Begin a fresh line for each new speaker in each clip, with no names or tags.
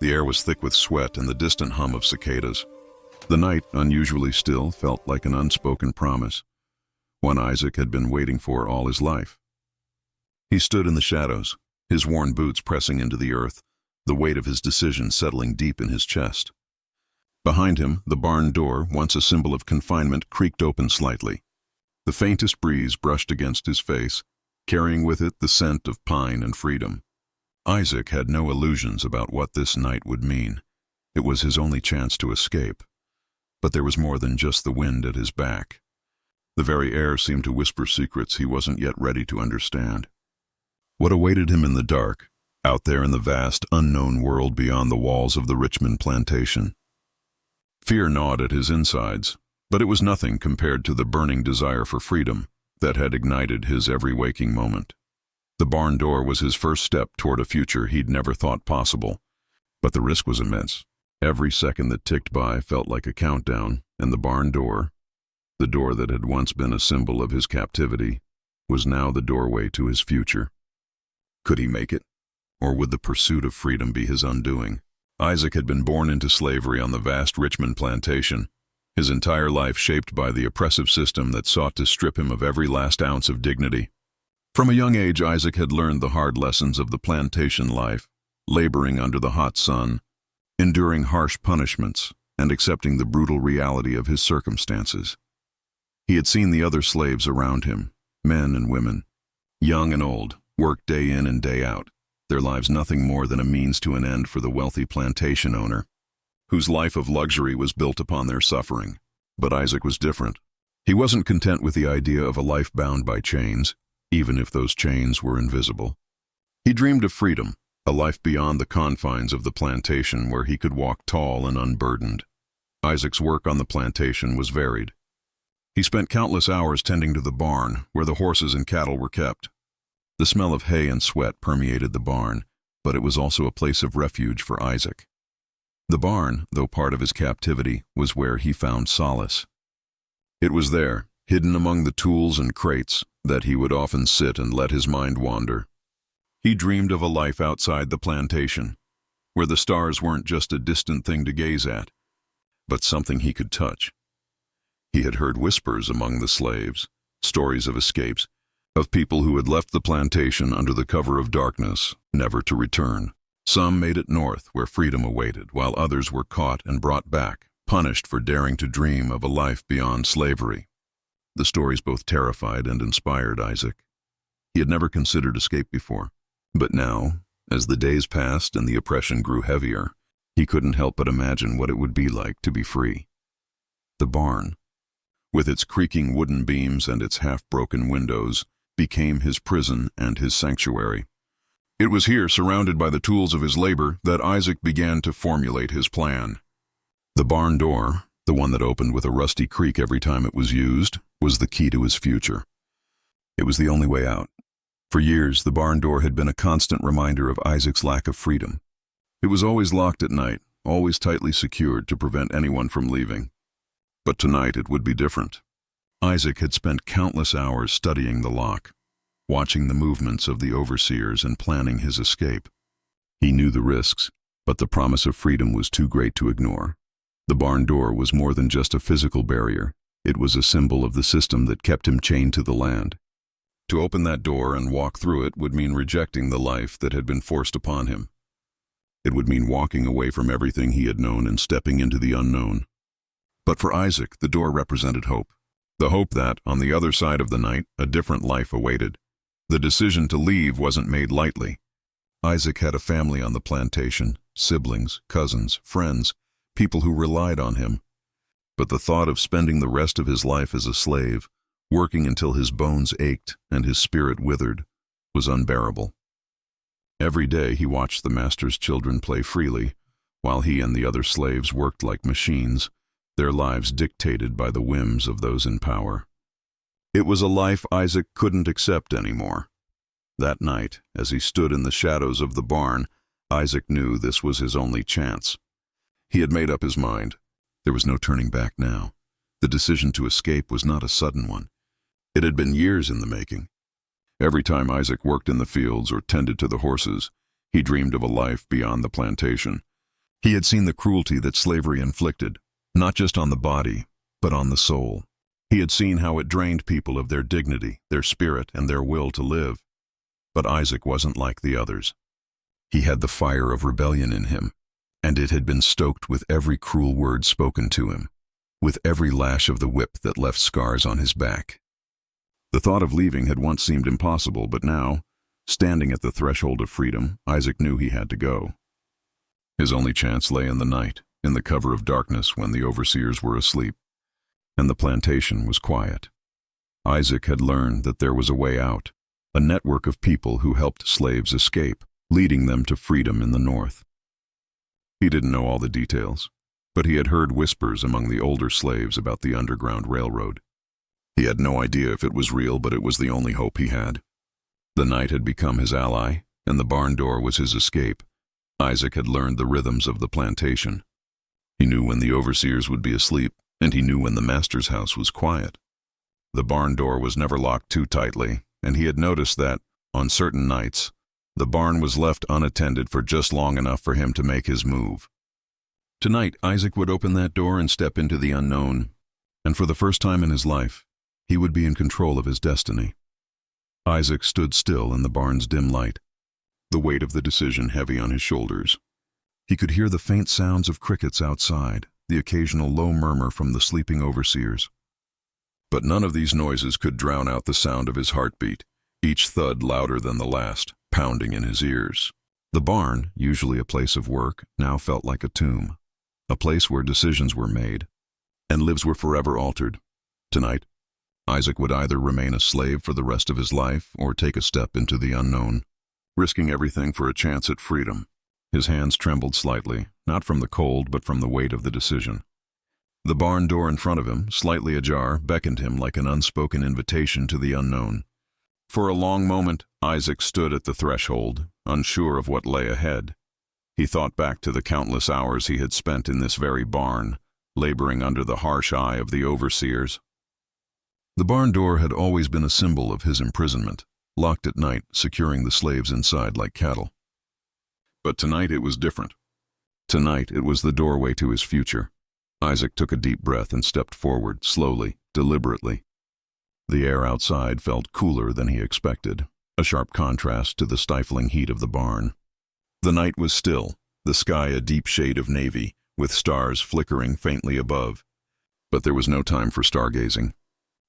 The air was thick with sweat and the distant hum of cicadas. The night, unusually still, felt like an unspoken promise, one Isaac had been waiting for all his life. He stood in the shadows, his worn boots pressing into the earth, the weight of his decision settling deep in his chest. Behind him, the barn door, once a symbol of confinement, creaked open slightly. The faintest breeze brushed against his face, carrying with it the scent of pine and freedom. Isaac had no illusions about what this night would mean. It was his only chance to escape. But there was more than just the wind at his back. The very air seemed to whisper secrets he wasn't yet ready to understand. What awaited him in the dark, out there in the vast, unknown world beyond the walls of the Richmond Plantation? Fear gnawed at his insides, but it was nothing compared to the burning desire for freedom that had ignited his every waking moment. The barn door was his first step toward a future he'd never thought possible, but the risk was immense. Every second that ticked by felt like a countdown, and the barn door, the door that had once been a symbol of his captivity, was now the doorway to his future. Could he make it? Or would the pursuit of freedom be his undoing? Isaac had been born into slavery on the vast Richmond Plantation, his entire life shaped by the oppressive system that sought to strip him of every last ounce of dignity. From a young age, Isaac had learned the hard lessons of the plantation life, laboring under the hot sun, enduring harsh punishments, and accepting the brutal reality of his circumstances. He had seen the other slaves around him, men and women, young and old, work day in and day out, their lives nothing more than a means to an end for the wealthy plantation owner, whose life of luxury was built upon their suffering. But Isaac was different. He wasn't content with the idea of a life bound by chains, even if those chains were invisible. He dreamed of freedom, a life beyond the confines of the plantation where he could walk tall and unburdened. Isaac's work on the plantation was varied. He spent countless hours tending to the barn, where the horses and cattle were kept. The smell of hay and sweat permeated the barn, but it was also a place of refuge for Isaac. The barn, though part of his captivity, was where he found solace. It was there, hidden among the tools and crates, that he would often sit and let his mind wander. He dreamed of a life outside the plantation, where the stars weren't just a distant thing to gaze at, but something he could touch. He had heard whispers among the slaves, stories of escapes, of people who had left the plantation under the cover of darkness, never to return. Some made it north, where freedom awaited, while others were caught and brought back, punished for daring to dream of a life beyond slavery. The stories both terrified and inspired Isaac. He had never considered escape before, but now, as the days passed and the oppression grew heavier, he couldn't help but imagine what it would be like to be free. The barn, with its creaking wooden beams and its half-broken windows, became his prison and his sanctuary. It was here, surrounded by the tools of his labor, that Isaac began to formulate his plan. The barn door, the one that opened with a rusty creak every time it was used, was the key to his future. It was the only way out. For years, the barn door had been a constant reminder of Isaac's lack of freedom. It was always locked at night, always tightly secured to prevent anyone from leaving. But tonight it would be different. Isaac had spent countless hours studying the lock, watching the movements of the overseers and planning his escape. He knew the risks, but the promise of freedom was too great to ignore. The barn door was more than just a physical barrier. It was a symbol of the system that kept him chained to the land. To open that door and walk through it would mean rejecting the life that had been forced upon him. It would mean walking away from everything he had known and stepping into the unknown. But for Isaac, the door represented hope. The hope that, on the other side of the night, a different life awaited. The decision to leave wasn't made lightly. Isaac had a family on the plantation, siblings, cousins, friends, people who relied on him. But the thought of spending the rest of his life as a slave, working until his bones ached and his spirit withered, was unbearable. Every day he watched the master's children play freely, while he and the other slaves worked like machines, their lives dictated by the whims of those in power. It was a life Isaac couldn't accept anymore. That night, as he stood in the shadows of the barn, Isaac knew this was his only chance. He had made up his mind. There was no turning back now. The decision to escape was not a sudden one. It had been years in the making. Every time Isaac worked in the fields or tended to the horses, he dreamed of a life beyond the plantation, He had seen the cruelty that slavery inflicted, not just on the body, but on the soul. He had seen how it drained people of their dignity, their spirit, and their will to live. But Isaac wasn't like the others. He had the fire of rebellion in him, and it had been stoked with every cruel word spoken to him, with every lash of the whip that left scars on his back. The thought of leaving had once seemed impossible, but now, standing at the threshold of freedom, Isaac knew he had to go. His only chance lay in the night, in the cover of darkness when the overseers were asleep, and the plantation was quiet. Isaac had learned that there was a way out, a network of people who helped slaves escape, leading them to freedom in the North. He didn't know all the details, but he had heard whispers among the older slaves about the Underground Railroad. He had no idea if it was real, but it was the only hope he had. The night had become his ally, and the barn door was his escape. Isaac had learned the rhythms of the plantation. He knew when the overseers would be asleep, and he knew when the master's house was quiet. The barn door was never locked too tightly, and he had noticed that, on certain nights, the barn was left unattended for just long enough for him to make his move. Tonight, Isaac would open that door and step into the unknown, and for the first time in his life, he would be in control of his destiny. Isaac stood still in the barn's dim light, the weight of the decision heavy on his shoulders. He could hear the faint sounds of crickets outside, the occasional low murmur from the sleeping overseers. But none of these noises could drown out the sound of his heartbeat, each thud louder than the last, pounding in his ears. The barn, usually a place of work, now felt like a tomb, a place where decisions were made, and lives were forever altered. Tonight, Isaac would either remain a slave for the rest of his life or take a step into the unknown, risking everything for a chance at freedom. His hands trembled slightly, not from the cold but from the weight of the decision. The barn door in front of him, slightly ajar, beckoned him like an unspoken invitation to the unknown. For a long moment, Isaac stood at the threshold, unsure of what lay ahead. He thought back to the countless hours he had spent in this very barn, laboring under the harsh eye of the overseers. The barn door had always been a symbol of his imprisonment, locked at night, securing the slaves inside like cattle. But tonight it was different. Tonight it was the doorway to his future. Isaac took a deep breath and stepped forward, slowly, deliberately. The air outside felt cooler than he expected, a sharp contrast to the stifling heat of the barn. The night was still, the sky a deep shade of navy, with stars flickering faintly above. But there was no time for stargazing.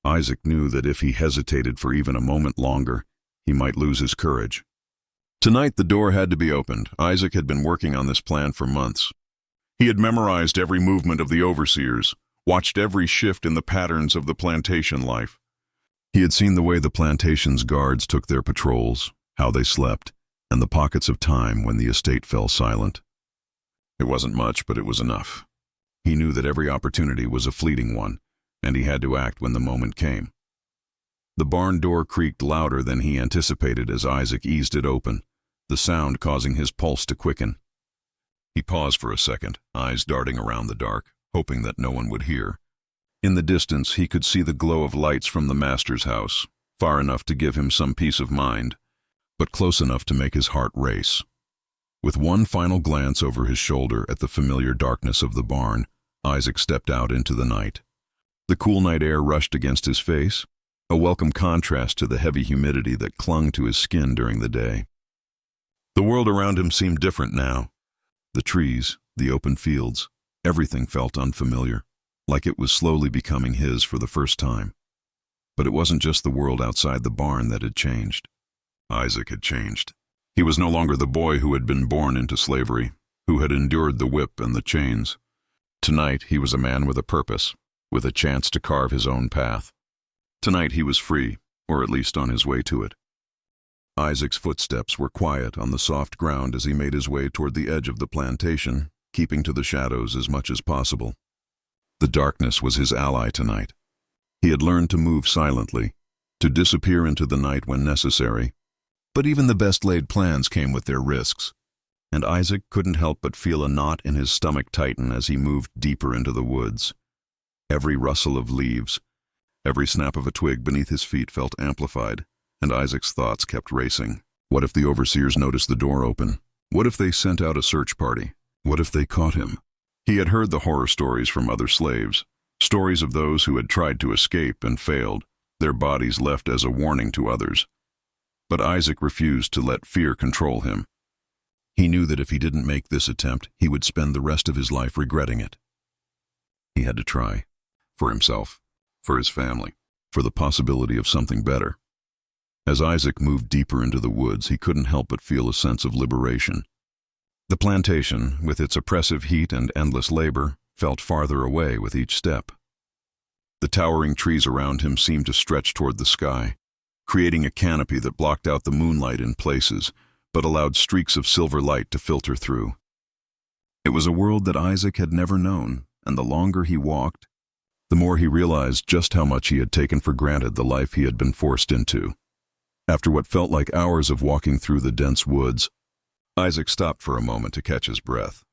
Isaac knew that if he hesitated for even a moment longer, he might lose his courage. Tonight the door had to be opened. Isaac had been working on this plan for months. He had memorized every movement of the overseers, watched every shift in the patterns of the plantation life. He had seen the way the plantation's guards took their patrols, how they slept, and the pockets of time when the estate fell silent. It wasn't much, but it was enough. He knew that every opportunity was a fleeting one, and he had to act when the moment came. The barn door creaked louder than he anticipated as Isaac eased it open, the sound causing his pulse to quicken. He paused for a second, eyes darting around the dark, hoping that no one would hear. In the distance, he could see the glow of lights from the master's house, far enough to give him some peace of mind, but close enough to make his heart race. With one final glance over his shoulder at the familiar darkness of the barn, Isaac stepped out into the night. The cool night air rushed against his face, a welcome contrast to the heavy humidity that clung to his skin during the day. The world around him seemed different now. The trees, the open fields, everything felt unfamiliar, like it was slowly becoming his for the first time. But it wasn't just the world outside the barn that had changed. Isaac had changed. He was no longer the boy who had been born into slavery, who had endured the whip and the chains. Tonight he was a man with a purpose, with a chance to carve his own path. Tonight he was free, or at least on his way to it. Isaac's footsteps were quiet on the soft ground as he made his way toward the edge of the plantation, keeping to the shadows as much as possible. The darkness was his ally tonight. He had learned to move silently, to disappear into the night when necessary. But even the best-laid plans came with their risks, and Isaac couldn't help but feel a knot in his stomach tighten as he moved deeper into the woods. Every rustle of leaves, every snap of a twig beneath his feet felt amplified, and Isaac's thoughts kept racing. What if the overseers noticed the door open? What if they sent out a search party? What if they caught him? He had heard the horror stories from other slaves, stories of those who had tried to escape and failed, their bodies left as a warning to others. But Isaac refused to let fear control him. He knew that if he didn't make this attempt, he would spend the rest of his life regretting it. He had to try. For himself, for his family, for the possibility of something better. As Isaac moved deeper into the woods, he couldn't help but feel a sense of liberation. The plantation, with its oppressive heat and endless labor, felt farther away with each step. The towering trees around him seemed to stretch toward the sky, creating a canopy that blocked out the moonlight in places, but allowed streaks of silver light to filter through. It was a world that Isaac had never known, and the longer he walked, the more he realized just how much he had taken for granted the life he had been forced into. After what felt like hours of walking through the dense woods, Isaac stopped for a moment to catch his breath.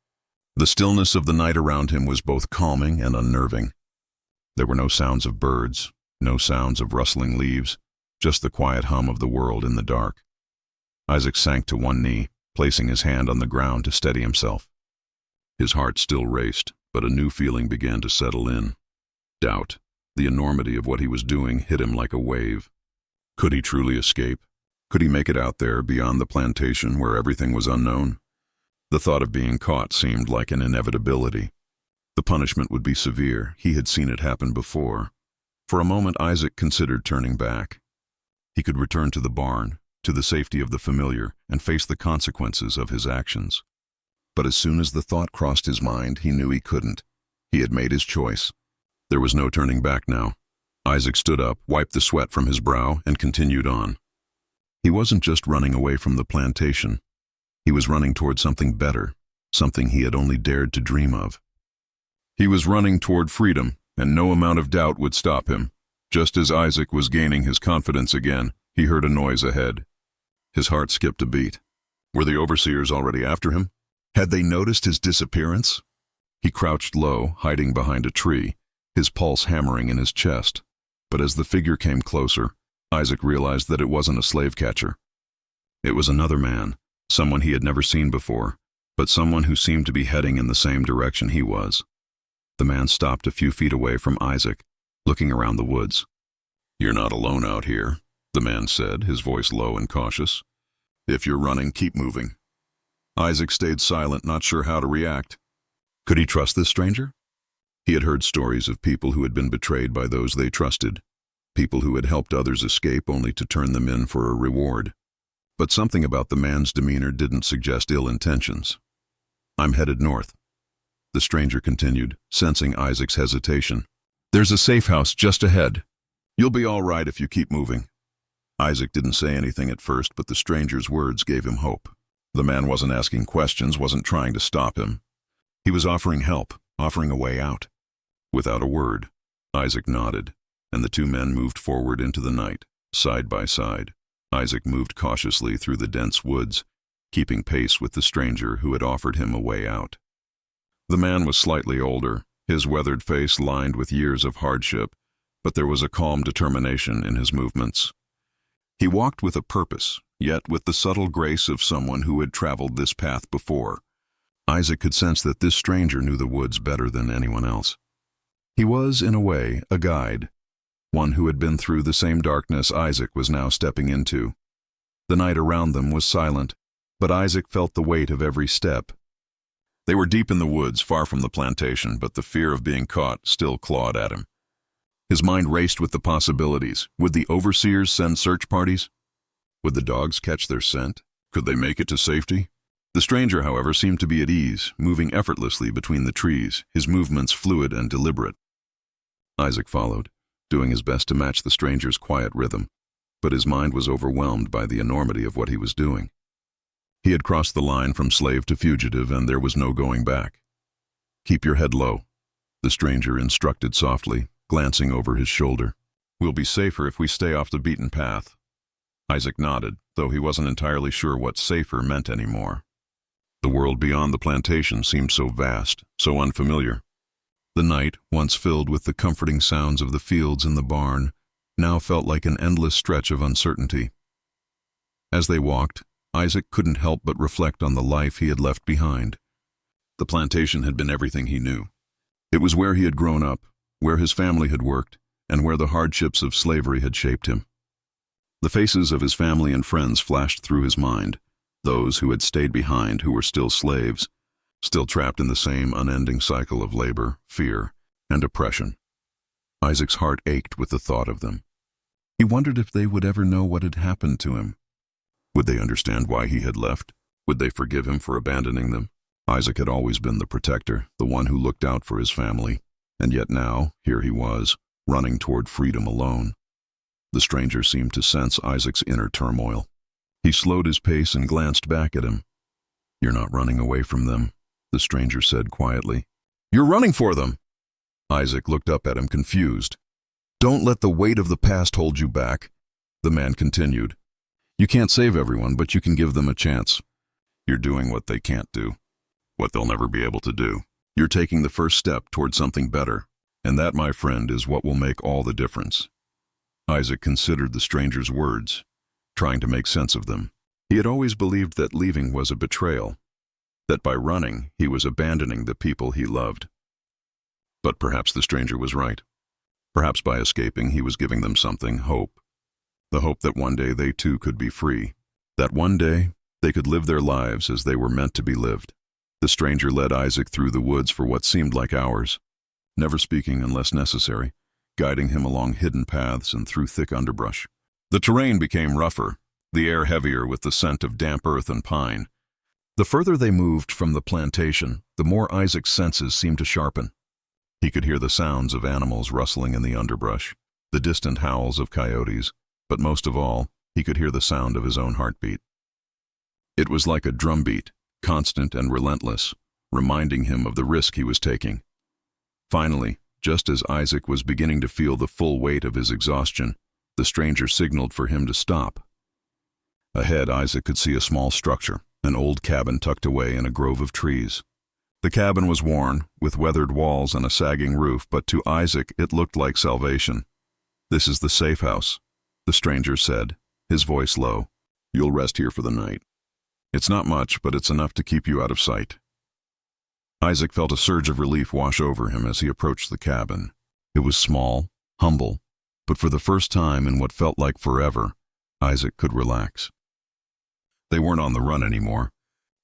The stillness of the night around him was both calming and unnerving. There were no sounds of birds, no sounds of rustling leaves, just the quiet hum of the world in the dark. Isaac sank to one knee, placing his hand on the ground to steady himself. His heart still raced, but a new feeling began to settle in. Doubt, the enormity of what he was doing, hit him like a wave. Could he truly escape? Could he make it out there beyond the plantation where everything was unknown? The thought of being caught seemed like an inevitability. The punishment would be severe. He had seen it happen before. For a moment, Isaac considered turning back. He could return to the barn, to the safety of the familiar, and face the consequences of his actions. But as soon as the thought crossed his mind, he knew he couldn't. He had made his choice. There was no turning back now. Isaac stood up, wiped the sweat from his brow, and continued on. He wasn't just running away from the plantation. He was running toward something better, something he had only dared to dream of. He was running toward freedom, and no amount of doubt would stop him. Just as Isaac was gaining his confidence again, he heard a noise ahead. His heart skipped a beat. Were the overseers already after him? Had they noticed his disappearance? He crouched low, hiding behind a tree, his pulse hammering in his chest. But as the figure came closer, Isaac realized that it wasn't a slave catcher. It was another man, someone he had never seen before, but someone who seemed to be heading in the same direction he was. The man stopped a few feet away from Isaac, looking around the woods. "You're not alone out here," the man said, his voice low and cautious. "If you're running, keep moving." Isaac stayed silent, not sure how to react. Could he trust this stranger? He had heard stories of people who had been betrayed by those they trusted, people who had helped others escape only to turn them in for a reward. But something about the man's demeanor didn't suggest ill intentions. "I'm headed north," the stranger continued, sensing Isaac's hesitation. "There's a safe house just ahead. You'll be all right if you keep moving." Isaac didn't say anything at first, but the stranger's words gave him hope. The man wasn't asking questions, wasn't trying to stop him. He was offering help, offering a way out. Without a word, Isaac nodded, and the two men moved forward into the night, side by side. Isaac moved cautiously through the dense woods, keeping pace with the stranger who had offered him a way out. The man was slightly older, his weathered face lined with years of hardship, but there was a calm determination in his movements. He walked with a purpose, yet with the subtle grace of someone who had traveled this path before. Isaac could sense that this stranger knew the woods better than anyone else. He was, in a way, a guide, one who had been through the same darkness Isaac was now stepping into. The night around them was silent, but Isaac felt the weight of every step. They were deep in the woods, far from the plantation, but the fear of being caught still clawed at him. His mind raced with the possibilities. Would the overseers send search parties? Would the dogs catch their scent? Could they make it to safety? The stranger, however, seemed to be at ease, moving effortlessly between the trees, his movements fluid and deliberate. Isaac followed, doing his best to match the stranger's quiet rhythm, but his mind was overwhelmed by the enormity of what he was doing. He had crossed the line from slave to fugitive, and there was no going back. "Keep your head low," the stranger instructed softly, glancing over his shoulder. "We'll be safer if we stay off the beaten path." Isaac nodded, though he wasn't entirely sure what safer meant anymore. The world beyond the plantation seemed so vast, so unfamiliar. The night, once filled with the comforting sounds of the fields and the barn, now felt like an endless stretch of uncertainty. As they walked, Isaac couldn't help but reflect on the life he had left behind. The plantation had been everything he knew. It was where he had grown up, where his family had worked, and where the hardships of slavery had shaped him. The faces of his family and friends flashed through his mind, those who had stayed behind, who were still slaves, still trapped in the same unending cycle of labor, fear, and oppression. Isaac's heart ached with the thought of them. He wondered if they would ever know what had happened to him. Would they understand why he had left? Would they forgive him for abandoning them? Isaac had always been the protector, the one who looked out for his family, and yet now, here he was, running toward freedom alone. The stranger seemed to sense Isaac's inner turmoil. He slowed his pace and glanced back at him. "You're not running away from them," the stranger said quietly. "You're running for them!" Isaac looked up at him, confused. "Don't let the weight of the past hold you back," the man continued. "You can't save everyone, but you can give them a chance. You're doing what they can't do, what they'll never be able to do. You're taking the first step toward something better, and that, my friend, is what will make all the difference." Isaac considered the stranger's words, trying to make sense of them. He had always believed that leaving was a betrayal, that by running he was abandoning the people he loved. But perhaps the stranger was right. Perhaps by escaping he was giving them something, hope. The hope that one day they too could be free, that one day they could live their lives as they were meant to be lived. The stranger led Isaac through the woods for what seemed like hours, never speaking unless necessary, guiding him along hidden paths and through thick underbrush. The terrain became rougher, the air heavier with the scent of damp earth and pine. The further they moved from the plantation, the more Isaac's senses seemed to sharpen. He could hear the sounds of animals rustling in the underbrush, the distant howls of coyotes, but most of all, he could hear the sound of his own heartbeat. It was like a drumbeat, constant and relentless, reminding him of the risk he was taking. Finally, just as Isaac was beginning to feel the full weight of his exhaustion, the stranger signaled for him to stop. Ahead, Isaac could see a small structure, an old cabin tucked away in a grove of trees. The cabin was worn, with weathered walls and a sagging roof, but to Isaac it looked like salvation. "This is the safe house," the stranger said, his voice low. "You'll rest here for the night. It's not much, but it's enough to keep you out of sight." Isaac felt a surge of relief wash over him as he approached the cabin. It was small, humble, but for the first time in what felt like forever, Isaac could relax. They weren't on the run anymore.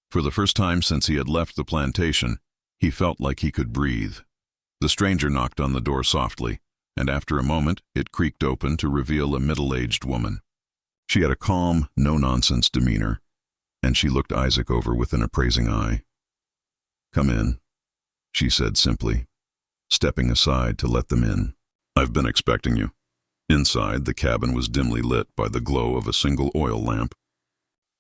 For the first time since he had left the plantation, he felt like he could breathe. The stranger knocked on the door softly, and after a moment it creaked open to reveal a middle-aged woman. She had a calm, no-nonsense demeanor, and she looked Isaac over with an appraising eye. "Come in," she said simply, stepping aside to let them in. "I've been expecting you." Inside, the cabin was dimly lit by the glow of a single oil lamp.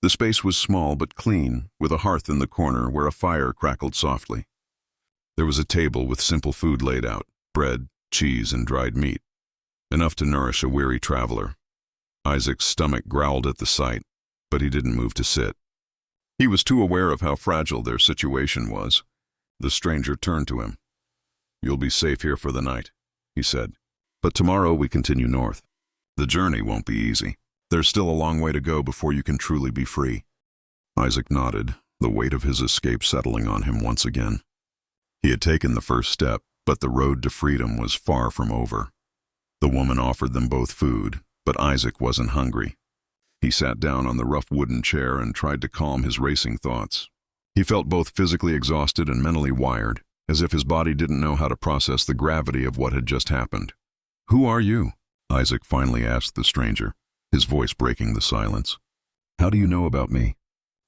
The space was small but clean, with a hearth in the corner where a fire crackled softly. There was a table with simple food laid out, bread, cheese, and dried meat, enough to nourish a weary traveler. Isaac's stomach growled at the sight, but he didn't move to sit. He was too aware of how fragile their situation was. The stranger turned to him. "You'll be safe here for the night," he said. "But tomorrow we continue north. The journey won't be easy. There's still a long way to go before you can truly be free." Isaac nodded, the weight of his escape settling on him once again. He had taken the first step, but the road to freedom was far from over. The woman offered them both food, but Isaac wasn't hungry. He sat down on the rough wooden chair and tried to calm his racing thoughts. He felt both physically exhausted and mentally wired, as if his body didn't know how to process the gravity of what had just happened. "Who are you?" Isaac finally asked the stranger, his voice breaking the silence. "How do you know about me?"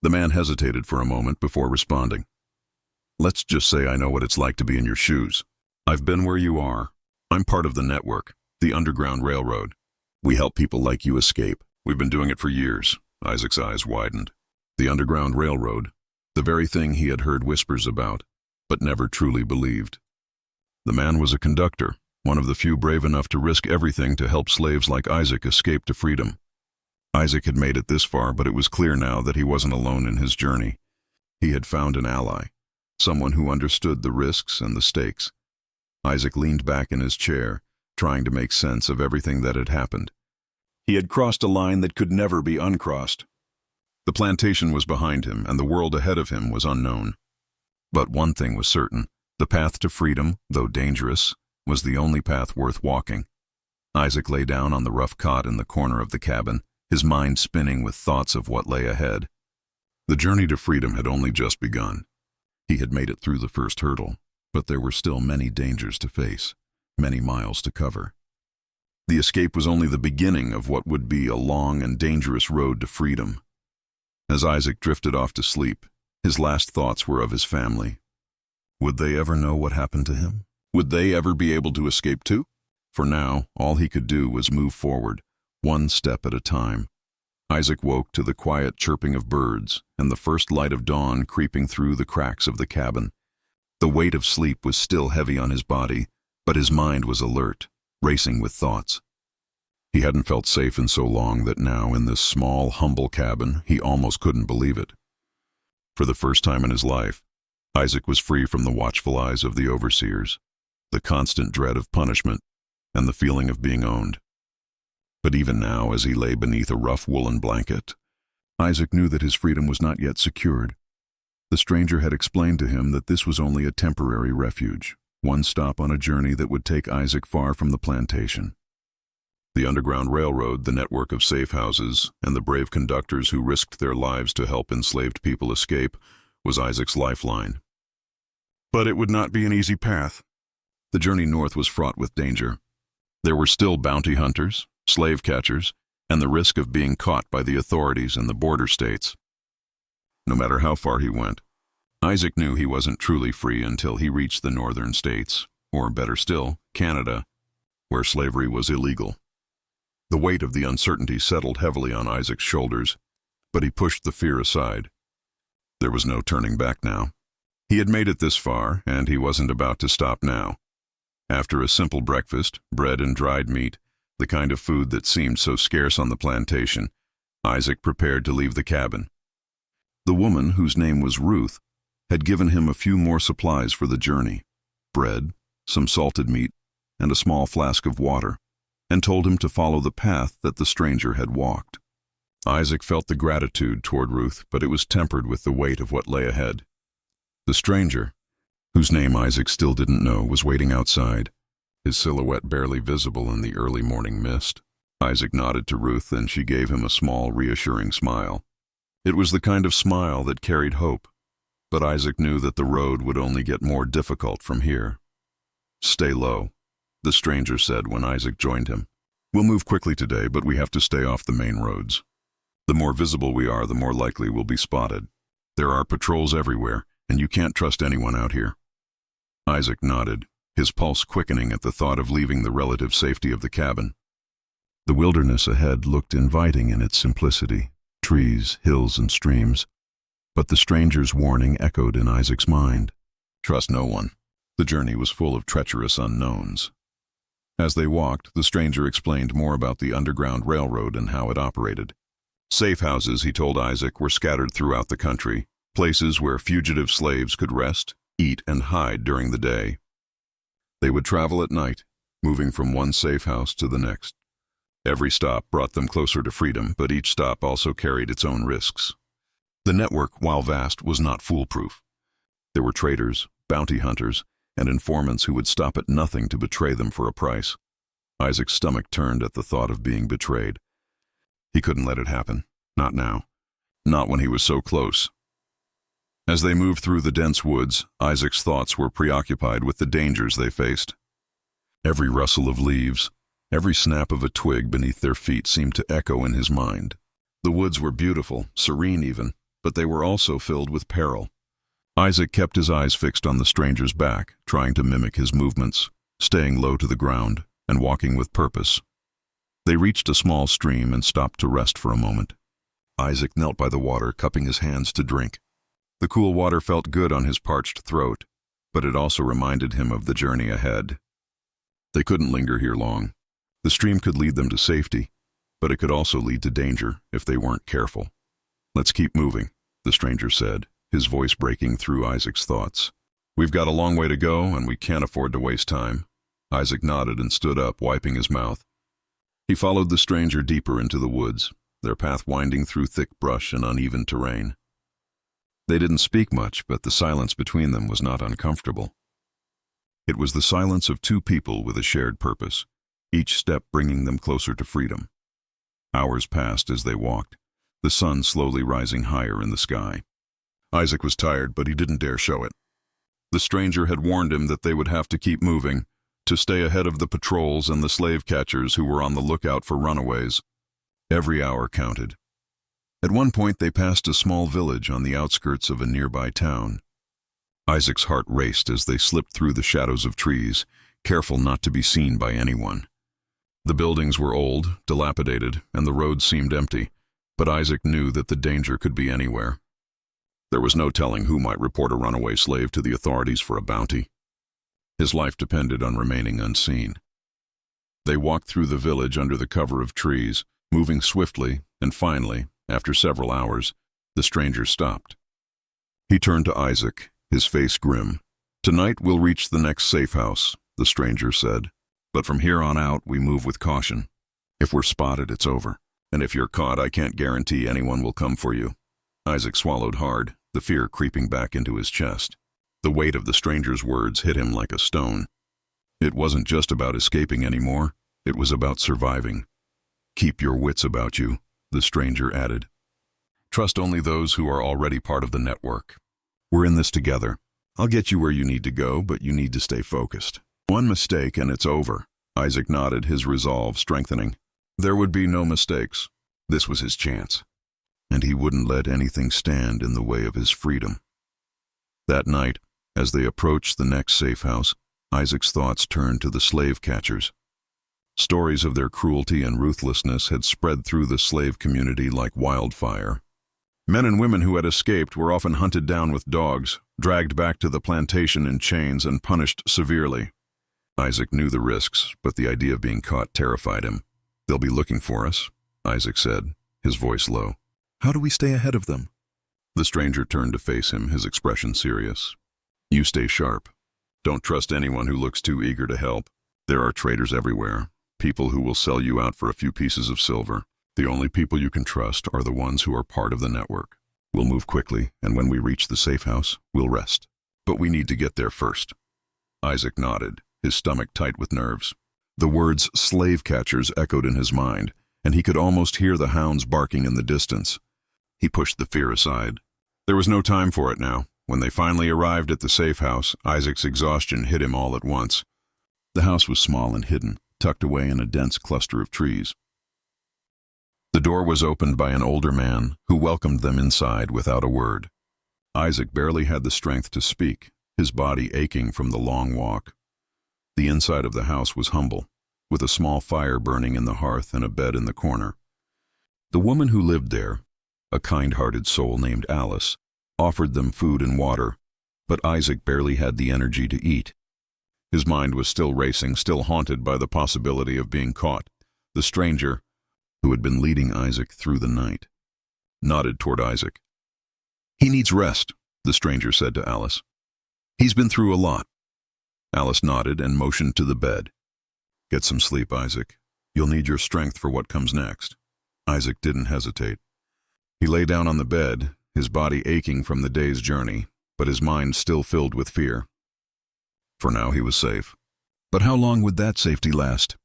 The man hesitated for a moment before responding. "Let's just say I know what it's like to be in your shoes. I've been where you are. I'm part of the network, the Underground Railroad. We help people like you escape. We've been doing it for years." Isaac's eyes widened. The Underground Railroad, the very thing he had heard whispers about, but never truly believed. The man was a conductor, one of the few brave enough to risk everything to help slaves like Isaac escape to freedom. Isaac had made it this far, but it was clear now that he wasn't alone in his journey. He had found an ally, someone who understood the risks and the stakes. Isaac leaned back in his chair, trying to make sense of everything that had happened. He had crossed a line that could never be uncrossed. The plantation was behind him, and the world ahead of him was unknown. But one thing was certain: the path to freedom, though dangerous, was the only path worth walking. Isaac lay down on the rough cot in the corner of the cabin, his mind spinning with thoughts of what lay ahead. The journey to freedom had only just begun. He had made it through the first hurdle, but there were still many dangers to face, many miles to cover. The escape was only the beginning of what would be a long and dangerous road to freedom. As Isaac drifted off to sleep, his last thoughts were of his family. Would they ever know what happened to him? Would they ever be able to escape too? For now, all he could do was move forward, one step at a time. Isaac woke to the quiet chirping of birds and the first light of dawn creeping through the cracks of the cabin. The weight of sleep was still heavy on his body, but his mind was alert, racing with thoughts. He hadn't felt safe in so long that now, in this small, humble cabin, he almost couldn't believe it. For the first time in his life, Isaac was free from the watchful eyes of the overseers, the constant dread of punishment, and the feeling of being owned. But even now, as he lay beneath a rough woolen blanket, Isaac knew that his freedom was not yet secured. The stranger had explained to him that this was only a temporary refuge, one stop on a journey that would take Isaac far from the plantation. The Underground Railroad, the network of safe houses, and the brave conductors who risked their lives to help enslaved people escape, was Isaac's lifeline. But it would not be an easy path. The journey north was fraught with danger. There were still bounty hunters, slave catchers, and the risk of being caught by the authorities in the border states. No matter how far he went, Isaac knew he wasn't truly free until he reached the northern states, or better still, Canada, where slavery was illegal. The weight of the uncertainty settled heavily on Isaac's shoulders, but he pushed the fear aside. There was no turning back now. He had made it this far, and he wasn't about to stop now. After a simple breakfast, bread and dried meat, the kind of food that seemed so scarce on the plantation, Isaac prepared to leave the cabin. The woman, whose name was Ruth, had given him a few more supplies for the journey: bread, some salted meat, and a small flask of water, and told him to follow the path that the stranger had walked. Isaac felt the gratitude toward Ruth, but it was tempered with the weight of what lay ahead. The stranger, whose name Isaac still didn't know, was waiting outside, his silhouette barely visible in the early morning mist. Isaac nodded to Ruth, and she gave him a small, reassuring smile. It was the kind of smile that carried hope, but Isaac knew that the road would only get more difficult from here. "Stay low," the stranger said when Isaac joined him. "We'll move quickly today, but we have to stay off the main roads. The more visible we are, the more likely we'll be spotted. There are patrols everywhere, and you can't trust anyone out here." Isaac nodded, his pulse quickening at the thought of leaving the relative safety of the cabin. The wilderness ahead looked inviting in its simplicity: trees, hills, and streams. But the stranger's warning echoed in Isaac's mind: trust no one. The journey was full of treacherous unknowns. As they walked, the stranger explained more about the Underground Railroad and how it operated. Safe houses, he told Isaac, were scattered throughout the country, places where fugitive slaves could rest, eat, and hide during the day. They would travel at night, moving from one safe house to the next. Every stop brought them closer to freedom, but each stop also carried its own risks. The network, while vast, was not foolproof. There were traders, bounty hunters, and informants who would stop at nothing to betray them for a price. Isaac's stomach turned at the thought of being betrayed. He couldn't let it happen. Not now. Not when he was so close. As they moved through the dense woods, Isaac's thoughts were preoccupied with the dangers they faced. Every rustle of leaves, every snap of a twig beneath their feet seemed to echo in his mind. The woods were beautiful, serene even, but they were also filled with peril. Isaac kept his eyes fixed on the stranger's back, trying to mimic his movements, staying low to the ground and walking with purpose. They reached a small stream and stopped to rest for a moment. Isaac knelt by the water, cupping his hands to drink. The cool water felt good on his parched throat, but it also reminded him of the journey ahead. They couldn't linger here long. The stream could lead them to safety, but it could also lead to danger if they weren't careful. "Let's keep moving," the stranger said, his voice breaking through Isaac's thoughts. "We've got a long way to go, and we can't afford to waste time." Isaac nodded and stood up, wiping his mouth. He followed the stranger deeper into the woods, their path winding through thick brush and uneven terrain. They didn't speak much, but the silence between them was not uncomfortable. It was the silence of two people with a shared purpose, each step bringing them closer to freedom. Hours passed as they walked, the sun slowly rising higher in the sky. Isaac was tired, but he didn't dare show it. The stranger had warned him that they would have to keep moving, to stay ahead of the patrols and the slave catchers who were on the lookout for runaways. Every hour counted. At one point they passed a small village on the outskirts of a nearby town. Isaac's heart raced as they slipped through the shadows of trees, careful not to be seen by anyone. The buildings were old, dilapidated, and the road seemed empty, but Isaac knew that the danger could be anywhere. There was no telling who might report a runaway slave to the authorities for a bounty. His life depended on remaining unseen. They walked through the village under the cover of trees, moving swiftly, and finally, after several hours, the stranger stopped. He turned to Isaac, his face grim. "Tonight we'll reach the next safe house," the stranger said. "But from here on out, we move with caution. If we're spotted, it's over. And if you're caught, I can't guarantee anyone will come for you." Isaac swallowed hard, the fear creeping back into his chest. The weight of the stranger's words hit him like a stone. It wasn't just about escaping anymore, it was about surviving. "Keep your wits about you," the stranger added. "Trust only those who are already part of the network. We're in this together. I'll get you where you need to go, but you need to stay focused. One mistake and it's over." Isaac nodded, his resolve strengthening. There would be no mistakes. This was his chance, and he wouldn't let anything stand in the way of his freedom. That night, as they approached the next safe house, Isaac's thoughts turned to the slave catchers. Stories of their cruelty and ruthlessness had spread through the slave community like wildfire. Men and women who had escaped were often hunted down with dogs, dragged back to the plantation in chains, and punished severely. Isaac knew the risks, but the idea of being caught terrified him. "They'll be looking for us," Isaac said, his voice low. "How do we stay ahead of them?" The stranger turned to face him, his expression serious. "You stay sharp. Don't trust anyone who looks too eager to help. There are traitors everywhere, people who will sell you out for a few pieces of silver. The only people you can trust are the ones who are part of the network. We'll move quickly, and when we reach the safe house, we'll rest. But we need to get there first." Isaac nodded, his stomach tight with nerves. The words slave catchers echoed in his mind, and he could almost hear the hounds barking in the distance. He pushed the fear aside. There was no time for it now. When they finally arrived at the safe house, Isaac's exhaustion hit him all at once. The house was small and hidden, tucked away in a dense cluster of trees. The door was opened by an older man who welcomed them inside without a word. Isaac barely had the strength to speak, his body aching from the long walk. The inside of the house was humble, with a small fire burning in the hearth and a bed in the corner. The woman who lived there, a kind-hearted soul named Alice, offered them food and water, but Isaac barely had the energy to eat. His mind was still racing, still haunted by the possibility of being caught. The stranger, who had been leading Isaac through the night, nodded toward Isaac. "He needs rest," the stranger said to Alice. "He's been through a lot." Alice nodded and motioned to the bed. "Get some sleep, Isaac. You'll need your strength for what comes next." Isaac didn't hesitate. He lay down on the bed, his body aching from the day's journey, but his mind still filled with fear. For now he was safe. But how long would that safety last?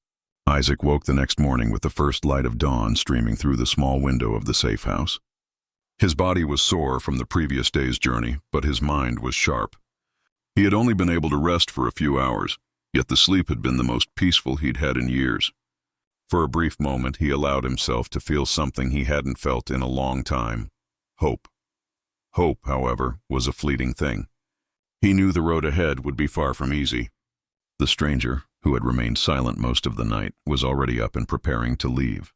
Isaac woke the next morning with the first light of dawn streaming through the small window of the safe house. His body was sore from the previous day's journey, but his mind was sharp. He had only been able to rest for a few hours, yet the sleep had been the most peaceful he'd had in years. For a brief moment, he allowed himself to feel something he hadn't felt in a long time: hope. Hope, however, was a fleeting thing. He knew the road ahead would be far from easy. The stranger, who had remained silent most of the night, was already up and preparing to leave.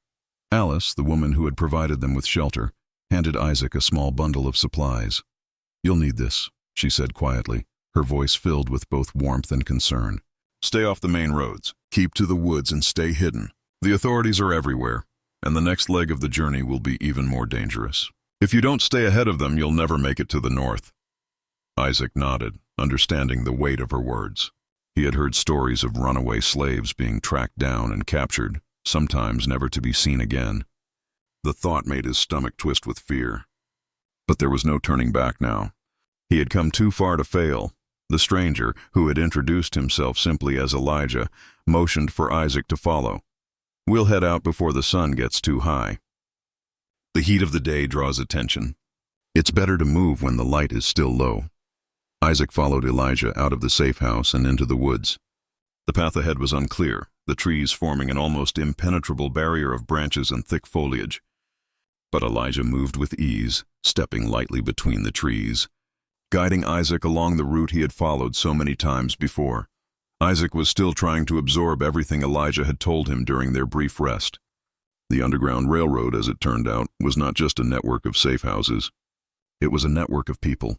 Alice, the woman who had provided them with shelter, handed Isaac a small bundle of supplies. "You'll need this," she said quietly, her voice filled with both warmth and concern. "Stay off the main roads, keep to the woods, and stay hidden. The authorities are everywhere, and the next leg of the journey will be even more dangerous. If you don't stay ahead of them, you'll never make it to the north." Isaac nodded, understanding the weight of her words. He had heard stories of runaway slaves being tracked down and captured, sometimes never to be seen again. The thought made his stomach twist with fear. But there was no turning back now. He had come too far to fail. The stranger, who had introduced himself simply as Elijah, motioned for Isaac to follow. "We'll head out before the sun gets too high. The heat of the day draws attention. It's better to move when the light is still low." Isaac followed Elijah out of the safe house and into the woods. The path ahead was unclear, the trees forming an almost impenetrable barrier of branches and thick foliage. But Elijah moved with ease, stepping lightly between the trees, guiding Isaac along the route he had followed so many times before. Isaac was still trying to absorb everything Elijah had told him during their brief rest. The Underground Railroad, as it turned out, was not just a network of safe houses. It was a network of people,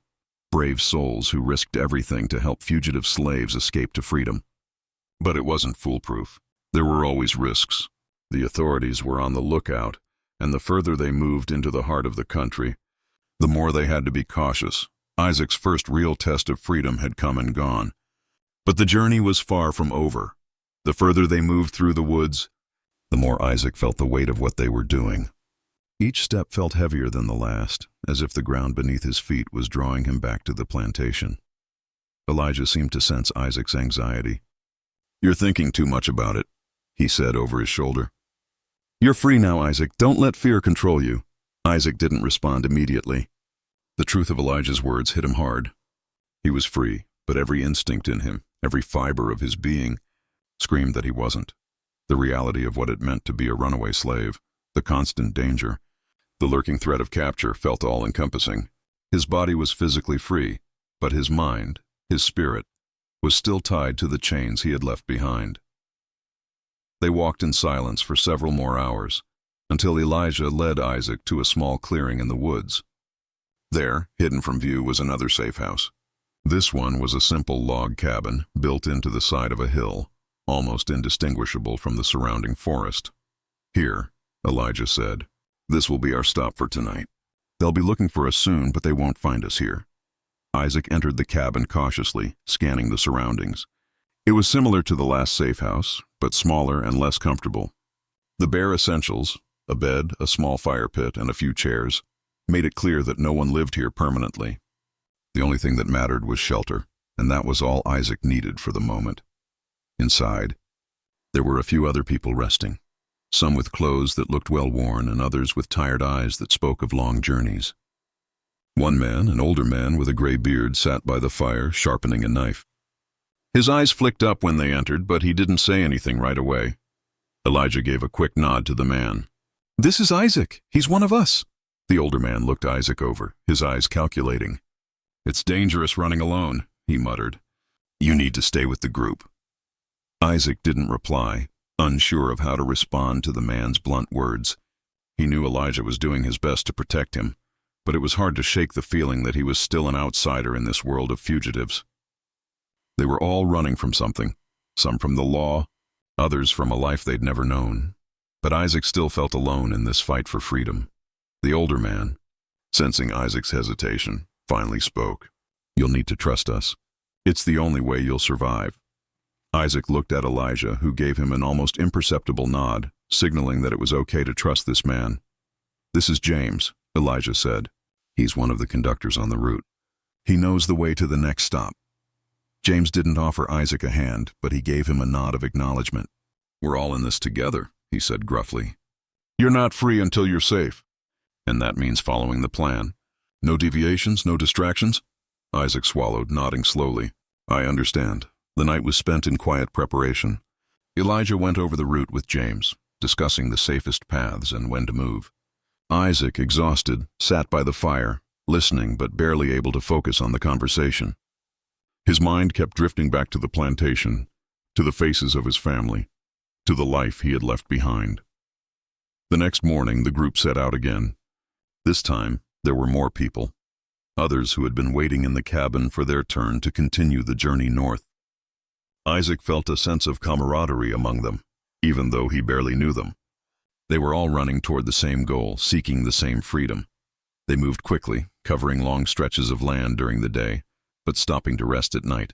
brave souls who risked everything to help fugitive slaves escape to freedom. But it wasn't foolproof. There were always risks. The authorities were on the lookout, and the further they moved into the heart of the country, the more they had to be cautious. Isaac's first real test of freedom had come and gone. But the journey was far from over. The further they moved through the woods, the more Isaac felt the weight of what they were doing. Each step felt heavier than the last, as if the ground beneath his feet was drawing him back to the plantation. Elijah seemed to sense Isaac's anxiety. "You're thinking too much about it," he said over his shoulder. "You're free now, Isaac. Don't let fear control you." Isaac didn't respond immediately. The truth of Elijah's words hit him hard. He was free, but every instinct in him, every fiber of his being, screamed that he wasn't. The reality of what it meant to be a runaway slave, the constant danger, the lurking threat of capture felt all-encompassing. His body was physically free, but his mind, his spirit, was still tied to the chains he had left behind. They walked in silence for several more hours, until Elijah led Isaac to a small clearing in the woods. There, hidden from view, was another safe house. This one was a simple log cabin built into the side of a hill, almost indistinguishable from the surrounding forest. "Here," Elijah said. "This will be our stop for tonight. They'll be looking for us soon, but they won't find us here." Isaac entered the cabin cautiously, scanning the surroundings. It was similar to the last safe house, but smaller and less comfortable. The bare essentials, a bed, a small fire pit, and a few chairs, made it clear that no one lived here permanently. The only thing that mattered was shelter, and that was all Isaac needed for the moment. Inside, there were a few other people resting, some with clothes that looked well worn and others with tired eyes that spoke of long journeys. One man, an older man with a gray beard, sat by the fire, sharpening a knife. His eyes flicked up when they entered, but he didn't say anything right away. Elijah gave a quick nod to the man. "This is Isaac. He's one of us." The older man looked Isaac over, his eyes calculating. "It's dangerous running alone," he muttered. "You need to stay with the group." Isaac didn't reply, unsure of how to respond to the man's blunt words. He knew Elijah was doing his best to protect him, but it was hard to shake the feeling that he was still an outsider in this world of fugitives. They were all running from something, some from the law, others from a life they'd never known. But Isaac still felt alone in this fight for freedom. The older man, sensing Isaac's hesitation, finally spoke. "You'll need to trust us. It's the only way you'll survive." Isaac looked at Elijah, who gave him an almost imperceptible nod, signaling that it was okay to trust this man. "This is James," Elijah said. "He's one of the conductors on the route. He knows the way to the next stop." James didn't offer Isaac a hand, but he gave him a nod of acknowledgement. "We're all in this together," he said gruffly. "You're not free until you're safe. And that means following the plan. No deviations, no distractions?" Isaac swallowed, nodding slowly. "I understand." The night was spent in quiet preparation. Elijah went over the route with James, discussing the safest paths and when to move. Isaac, exhausted, sat by the fire, listening but barely able to focus on the conversation. His mind kept drifting back to the plantation, to the faces of his family, to the life he had left behind. The next morning, the group set out again. This time, there were more people, others who had been waiting in the cabin for their turn to continue the journey north. Isaac felt a sense of camaraderie among them, even though he barely knew them. They were all running toward the same goal, seeking the same freedom. They moved quickly, covering long stretches of land during the day, but stopping to rest at night.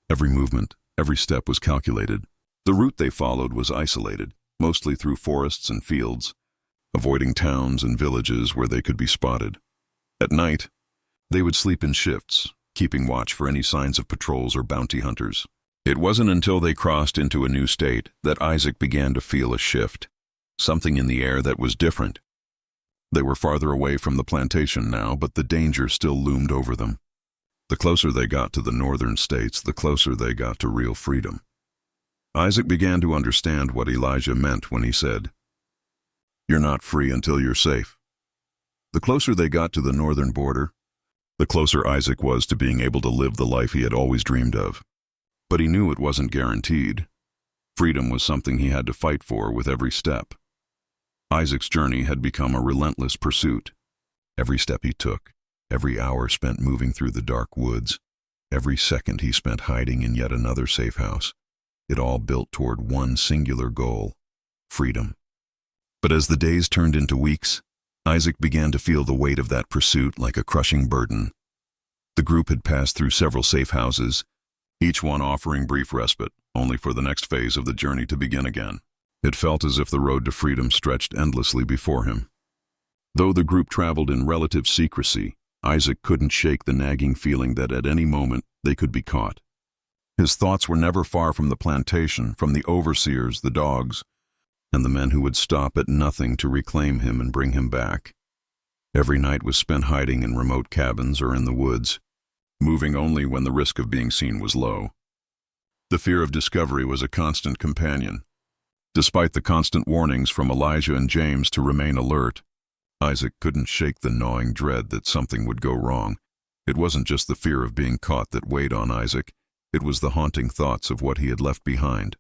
Every movement, every step was calculated. The route they followed was isolated, mostly through forests and fields, avoiding towns and villages where they could be spotted. At night, they would sleep in shifts, keeping watch for any signs of patrols or bounty hunters. It wasn't until they crossed into a new state that Isaac began to feel a shift, something in the air that was different. They were farther away from the plantation now, but the danger still loomed over them. The closer they got to the northern states, the closer they got to real freedom. Isaac began to understand what Elijah meant when he said, "You're not free until you're safe." The closer they got to the northern border, the closer Isaac was to being able to live the life he had always dreamed of. But he knew it wasn't guaranteed. Freedom was something he had to fight for with every step. Isaac's journey had become a relentless pursuit. Every step he took, every hour spent moving through the dark woods, every second he spent hiding in yet another safe house, it all built toward one singular goal: freedom. But as the days turned into weeks, Isaac began to feel the weight of that pursuit like a crushing burden. The group had passed through several safe houses, each one offering brief respite, only for the next phase of the journey to begin again. It felt as if the road to freedom stretched endlessly before him. Though the group traveled in relative secrecy, Isaac couldn't shake the nagging feeling that at any moment they could be caught. His thoughts were never far from the plantation, from the overseers, the dogs, and the men who would stop at nothing to reclaim him and bring him back. Every night was spent hiding in remote cabins or in the woods, moving only when the risk of being seen was low. The fear of discovery was a constant companion. Despite the constant warnings from Elijah and James to remain alert, Isaac couldn't shake the gnawing dread that something would go wrong. It wasn't just the fear of being caught that weighed on Isaac, it was the haunting thoughts of what he had left behind.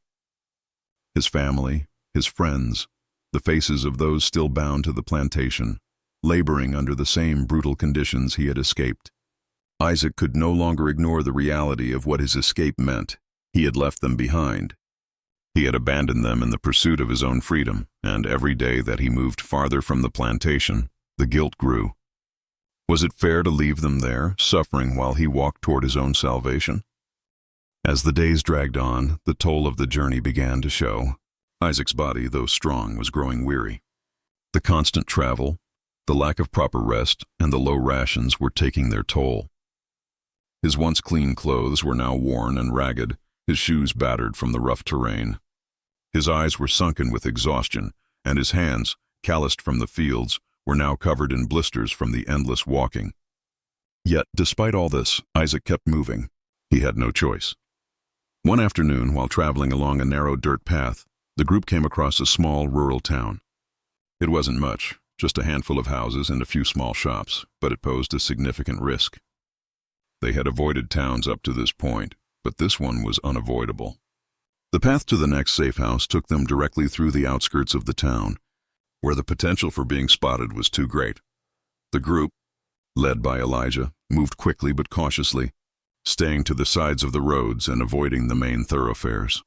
His family, his friends, the faces of those still bound to the plantation, laboring under the same brutal conditions he had escaped. Isaac could no longer ignore the reality of what his escape meant. He had left them behind. He had abandoned them in the pursuit of his own freedom, and every day that he moved farther from the plantation, the guilt grew. Was it fair to leave them there, suffering while he walked toward his own salvation? As the days dragged on, the toll of the journey began to show. Isaac's body, though strong, was growing weary. The constant travel, the lack of proper rest, and the low rations were taking their toll. His once clean clothes were now worn and ragged, his shoes battered from the rough terrain. His eyes were sunken with exhaustion, and his hands, calloused from the fields, were now covered in blisters from the endless walking. Yet, despite all this, Isaac kept moving. He had no choice. One afternoon, while traveling along a narrow dirt path, the group came across a small rural town. It wasn't much, just a handful of houses and a few small shops, but it posed a significant risk. They had avoided towns up to this point, but this one was unavoidable. The path to the next safe house took them directly through the outskirts of the town, where the potential for being spotted was too great. The group, led by Elijah, moved quickly but cautiously, staying to the sides of the roads and avoiding the main thoroughfares.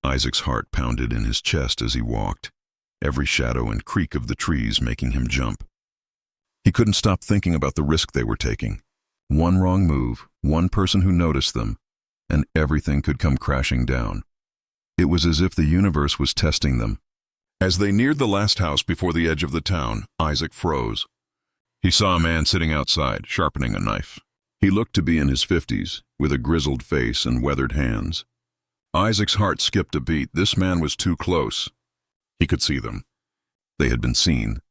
Isaac's heart pounded in his chest as he walked, every shadow and creak of the trees making him jump. He couldn't stop thinking about the risk they were taking. One wrong move, one person who noticed them, and everything could come crashing down. It was as if the universe was testing them. As they neared the last house before the edge of the town, Isaac froze. He saw a man sitting outside, sharpening a knife. He looked to be in his 50s, with a grizzled face and weathered hands. Isaac's heart skipped a beat. This man was too close. He could see them. They had been seen.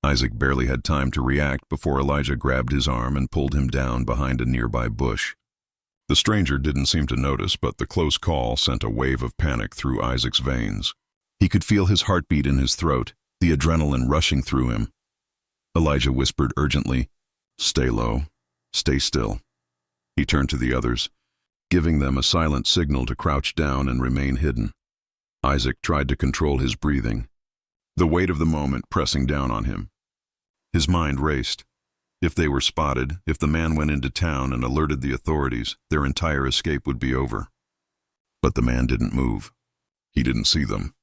Isaac barely had time to react before Elijah grabbed his arm and pulled him down behind a nearby bush. The stranger didn't seem to notice, but the close call sent a wave of panic through Isaac's veins. He could feel his heartbeat in his throat, the adrenaline rushing through him. Elijah whispered urgently, "Stay low. Stay still." He turned to the others, giving them a silent signal to crouch down and remain hidden. Isaac tried to control his breathing, the weight of the moment pressing down on him. His mind raced. If they were spotted, if the man went into town and alerted the authorities, their entire escape would be over. But the man didn't move. He didn't see them.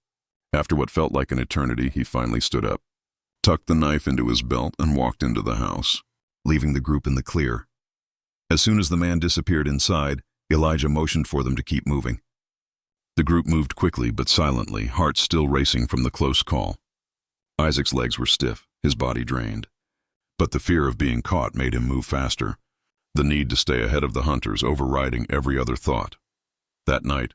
After what felt like an eternity, he finally stood up, tucked the knife into his belt, and walked into the house, leaving the group in the clear. As soon as the man disappeared inside, Elijah motioned for them to keep moving. The group moved quickly but silently, hearts still racing from the close call. Isaac's legs were stiff, his body drained. But the fear of being caught made him move faster, the need to stay ahead of the hunters overriding every other thought. That night,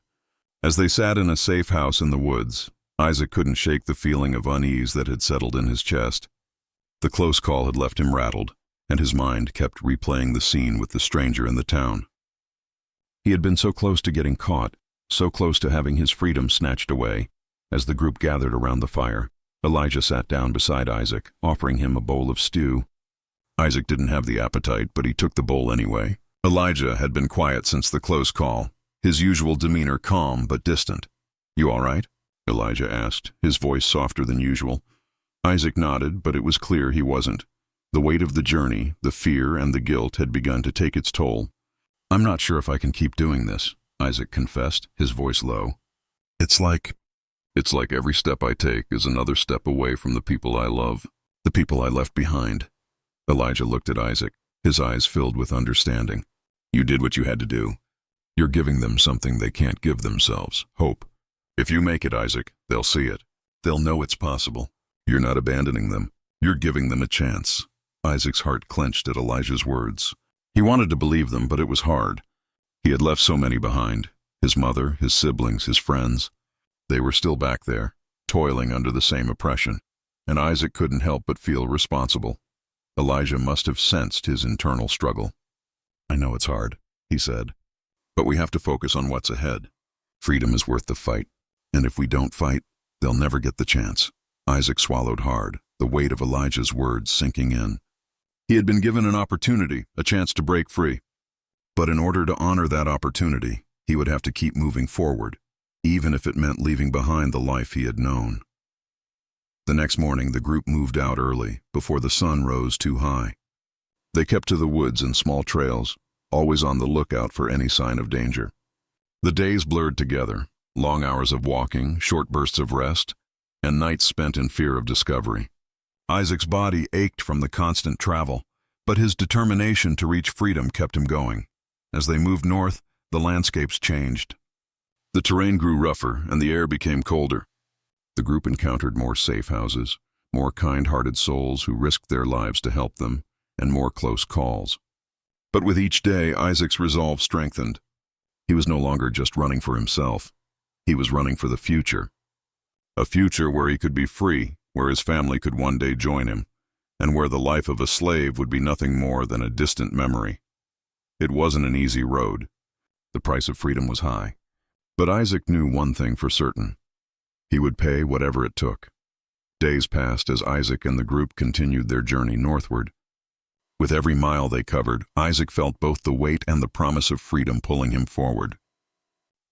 as they sat in a safe house in the woods, Isaac couldn't shake the feeling of unease that had settled in his chest. The close call had left him rattled, and his mind kept replaying the scene with the stranger in the town. He had been so close to getting caught, so close to having his freedom snatched away. As the group gathered around the fire, Elijah sat down beside Isaac, offering him a bowl of stew. Isaac didn't have the appetite, but he took the bowl anyway. Elijah had been quiet since the close call, his usual demeanor calm but distant. "You all right?" Elijah asked, his voice softer than usual. Isaac nodded, but it was clear he wasn't. The weight of the journey, the fear and the guilt had begun to take its toll. "I'm not sure if I can keep doing this," Isaac confessed, his voice low. It's like every step I take is another step away from the people I love, the people I left behind." Elijah looked at Isaac, his eyes filled with understanding. "You did what you had to do. You're giving them something they can't give themselves, hope. If you make it, Isaac, they'll see it. They'll know it's possible. You're not abandoning them. You're giving them a chance." Isaac's heart clenched at Elijah's words. He wanted to believe them, but it was hard. He had left so many behind, his mother, his siblings, his friends. They were still back there, toiling under the same oppression, and Isaac couldn't help but feel responsible. Elijah must have sensed his internal struggle. "I know it's hard," he said, "but we have to focus on what's ahead. Freedom is worth the fight, and if we don't fight, they'll never get the chance." Isaac swallowed hard, the weight of Elijah's words sinking in. He had been given an opportunity, a chance to break free. But in order to honor that opportunity, he would have to keep moving forward, even if it meant leaving behind the life he had known. The next morning, the group moved out early, before the sun rose too high. They kept to the woods and small trails, always on the lookout for any sign of danger. The days blurred together, long hours of walking, short bursts of rest, and nights spent in fear of discovery. Isaac's body ached from the constant travel, but his determination to reach freedom kept him going. As they moved north, the landscapes changed. The terrain grew rougher and the air became colder. The group encountered more safe houses, more kind-hearted souls who risked their lives to help them, and more close calls. But with each day, Isaac's resolve strengthened. He was no longer just running for himself. He was running for the future. A future where he could be free, where his family could one day join him, and where the life of a slave would be nothing more than a distant memory. It wasn't an easy road. The price of freedom was high. But Isaac knew one thing for certain. He would pay whatever it took. Days passed as Isaac and the group continued their journey northward. With every mile they covered, Isaac felt both the weight and the promise of freedom pulling him forward.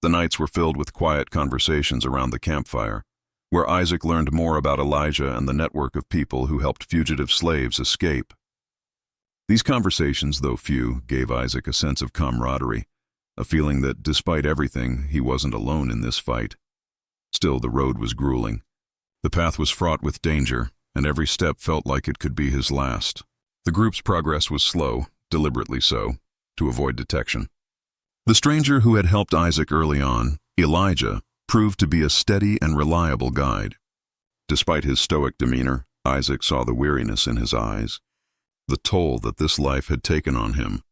The nights were filled with quiet conversations around the campfire, where Isaac learned more about Elijah and the network of people who helped fugitive slaves escape. These conversations, though few, gave Isaac a sense of camaraderie, a feeling that, despite everything, he wasn't alone in this fight. Still, the road was grueling. The path was fraught with danger, and every step felt like it could be his last. The group's progress was slow, deliberately so, to avoid detection. The stranger who had helped Isaac early on, Elijah, proved to be a steady and reliable guide. Despite his stoic demeanor, Isaac saw the weariness in his eyes, the toll that this life had taken on him.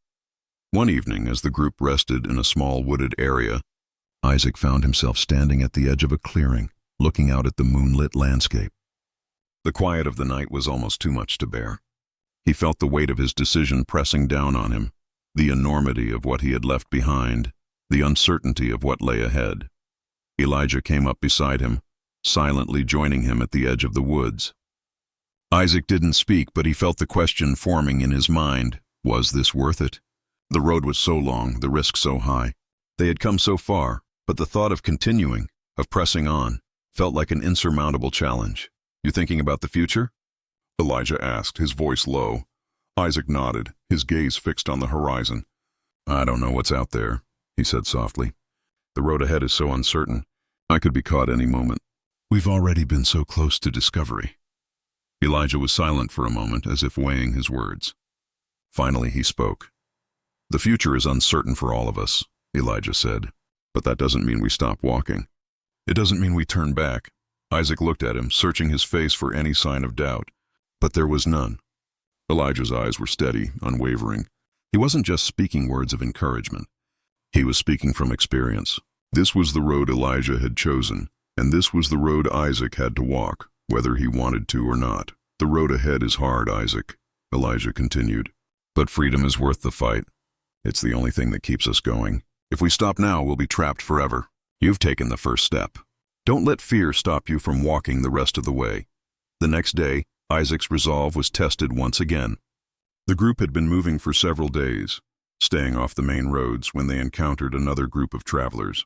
One evening, as the group rested in a small wooded area, Isaac found himself standing at the edge of a clearing, looking out at the moonlit landscape. The quiet of the night was almost too much to bear. He felt the weight of his decision pressing down on him, the enormity of what he had left behind, the uncertainty of what lay ahead. Elijah came up beside him, silently joining him at the edge of the woods. Isaac didn't speak, but he felt the question forming in his mind. Was this worth it? The road was so long, the risk so high. They had come so far, but the thought of continuing, of pressing on, felt like an insurmountable challenge. "You thinking about the future?" Elijah asked, his voice low. Isaac nodded, his gaze fixed on the horizon. "I don't know what's out there," he said softly. "The road ahead is so uncertain. I could be caught any moment. We've already been so close to discovery." Elijah was silent for a moment, as if weighing his words. Finally he spoke. "The future is uncertain for all of us," Elijah said, "but that doesn't mean we stop walking. It doesn't mean we turn back." Isaac looked at him, searching his face for any sign of doubt, but there was none. Elijah's eyes were steady, unwavering. He wasn't just speaking words of encouragement. He was speaking from experience. This was the road Elijah had chosen, and this was the road Isaac had to walk, whether he wanted to or not. The road ahead is hard, Isaac, Elijah continued. But freedom is worth the fight. It's the only thing that keeps us going. If we stop now, we'll be trapped forever. You've taken the first step. Don't let fear stop you from walking the rest of the way. The next day, Isaac's resolve was tested once again. The group had been moving for several days, staying off the main roads when they encountered another group of travelers.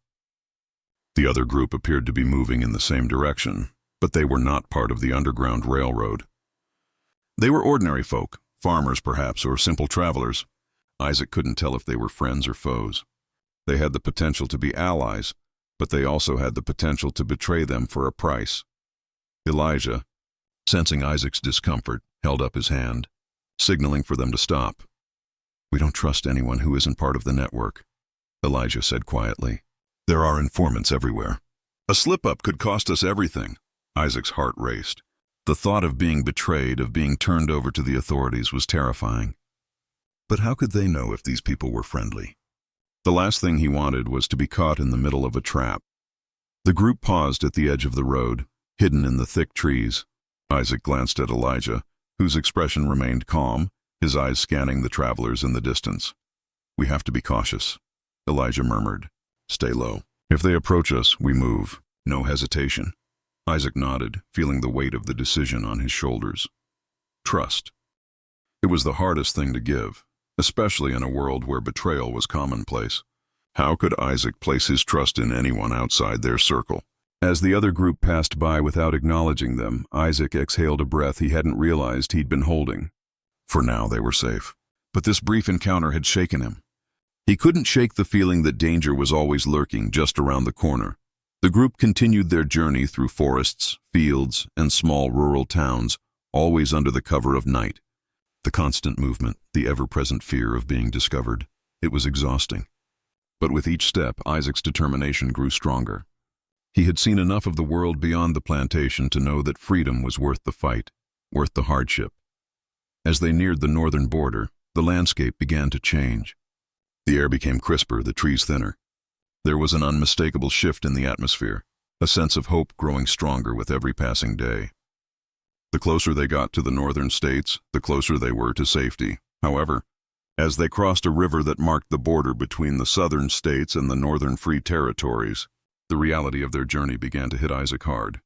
The other group appeared to be moving in the same direction, but they were not part of the Underground Railroad. They were ordinary folk, farmers perhaps, or simple travelers. Isaac couldn't tell if they were friends or foes. They had the potential to be allies, but they also had the potential to betray them for a price. Elijah, sensing Isaac's discomfort, held up his hand, signaling for them to stop. "We don't trust anyone who isn't part of the network," Elijah said quietly. "There are informants everywhere. A slip-up could cost us everything." Isaac's heart raced. The thought of being betrayed, of being turned over to the authorities, was terrifying. But how could they know if these people were friendly? The last thing he wanted was to be caught in the middle of a trap. The group paused at the edge of the road, hidden in the thick trees. Isaac glanced at Elijah, whose expression remained calm, his eyes scanning the travelers in the distance. "We have to be cautious," Elijah murmured. "Stay low. If they approach us, we move. No hesitation." Isaac nodded, feeling the weight of the decision on his shoulders. Trust. It was the hardest thing to give, especially in a world where betrayal was commonplace. How could Isaac place his trust in anyone outside their circle? As the other group passed by without acknowledging them, Isaac exhaled a breath he hadn't realized he'd been holding. For now, they were safe. But this brief encounter had shaken him. He couldn't shake the feeling that danger was always lurking just around the corner. The group continued their journey through forests, fields, and small rural towns, always under the cover of night. The constant movement, the ever-present fear of being discovered. It was exhausting. But with each step, Isaac's determination grew stronger. He had seen enough of the world beyond the plantation to know that freedom was worth the fight, worth the hardship. As they neared the northern border, the landscape began to change. The air became crisper, the trees thinner. There was an unmistakable shift in the atmosphere, a sense of hope growing stronger with every passing day. The closer they got to the northern states, the closer they were to safety. However, as they crossed a river that marked the border between the southern states and the northern free territories, the reality of their journey began to hit Isaac hard.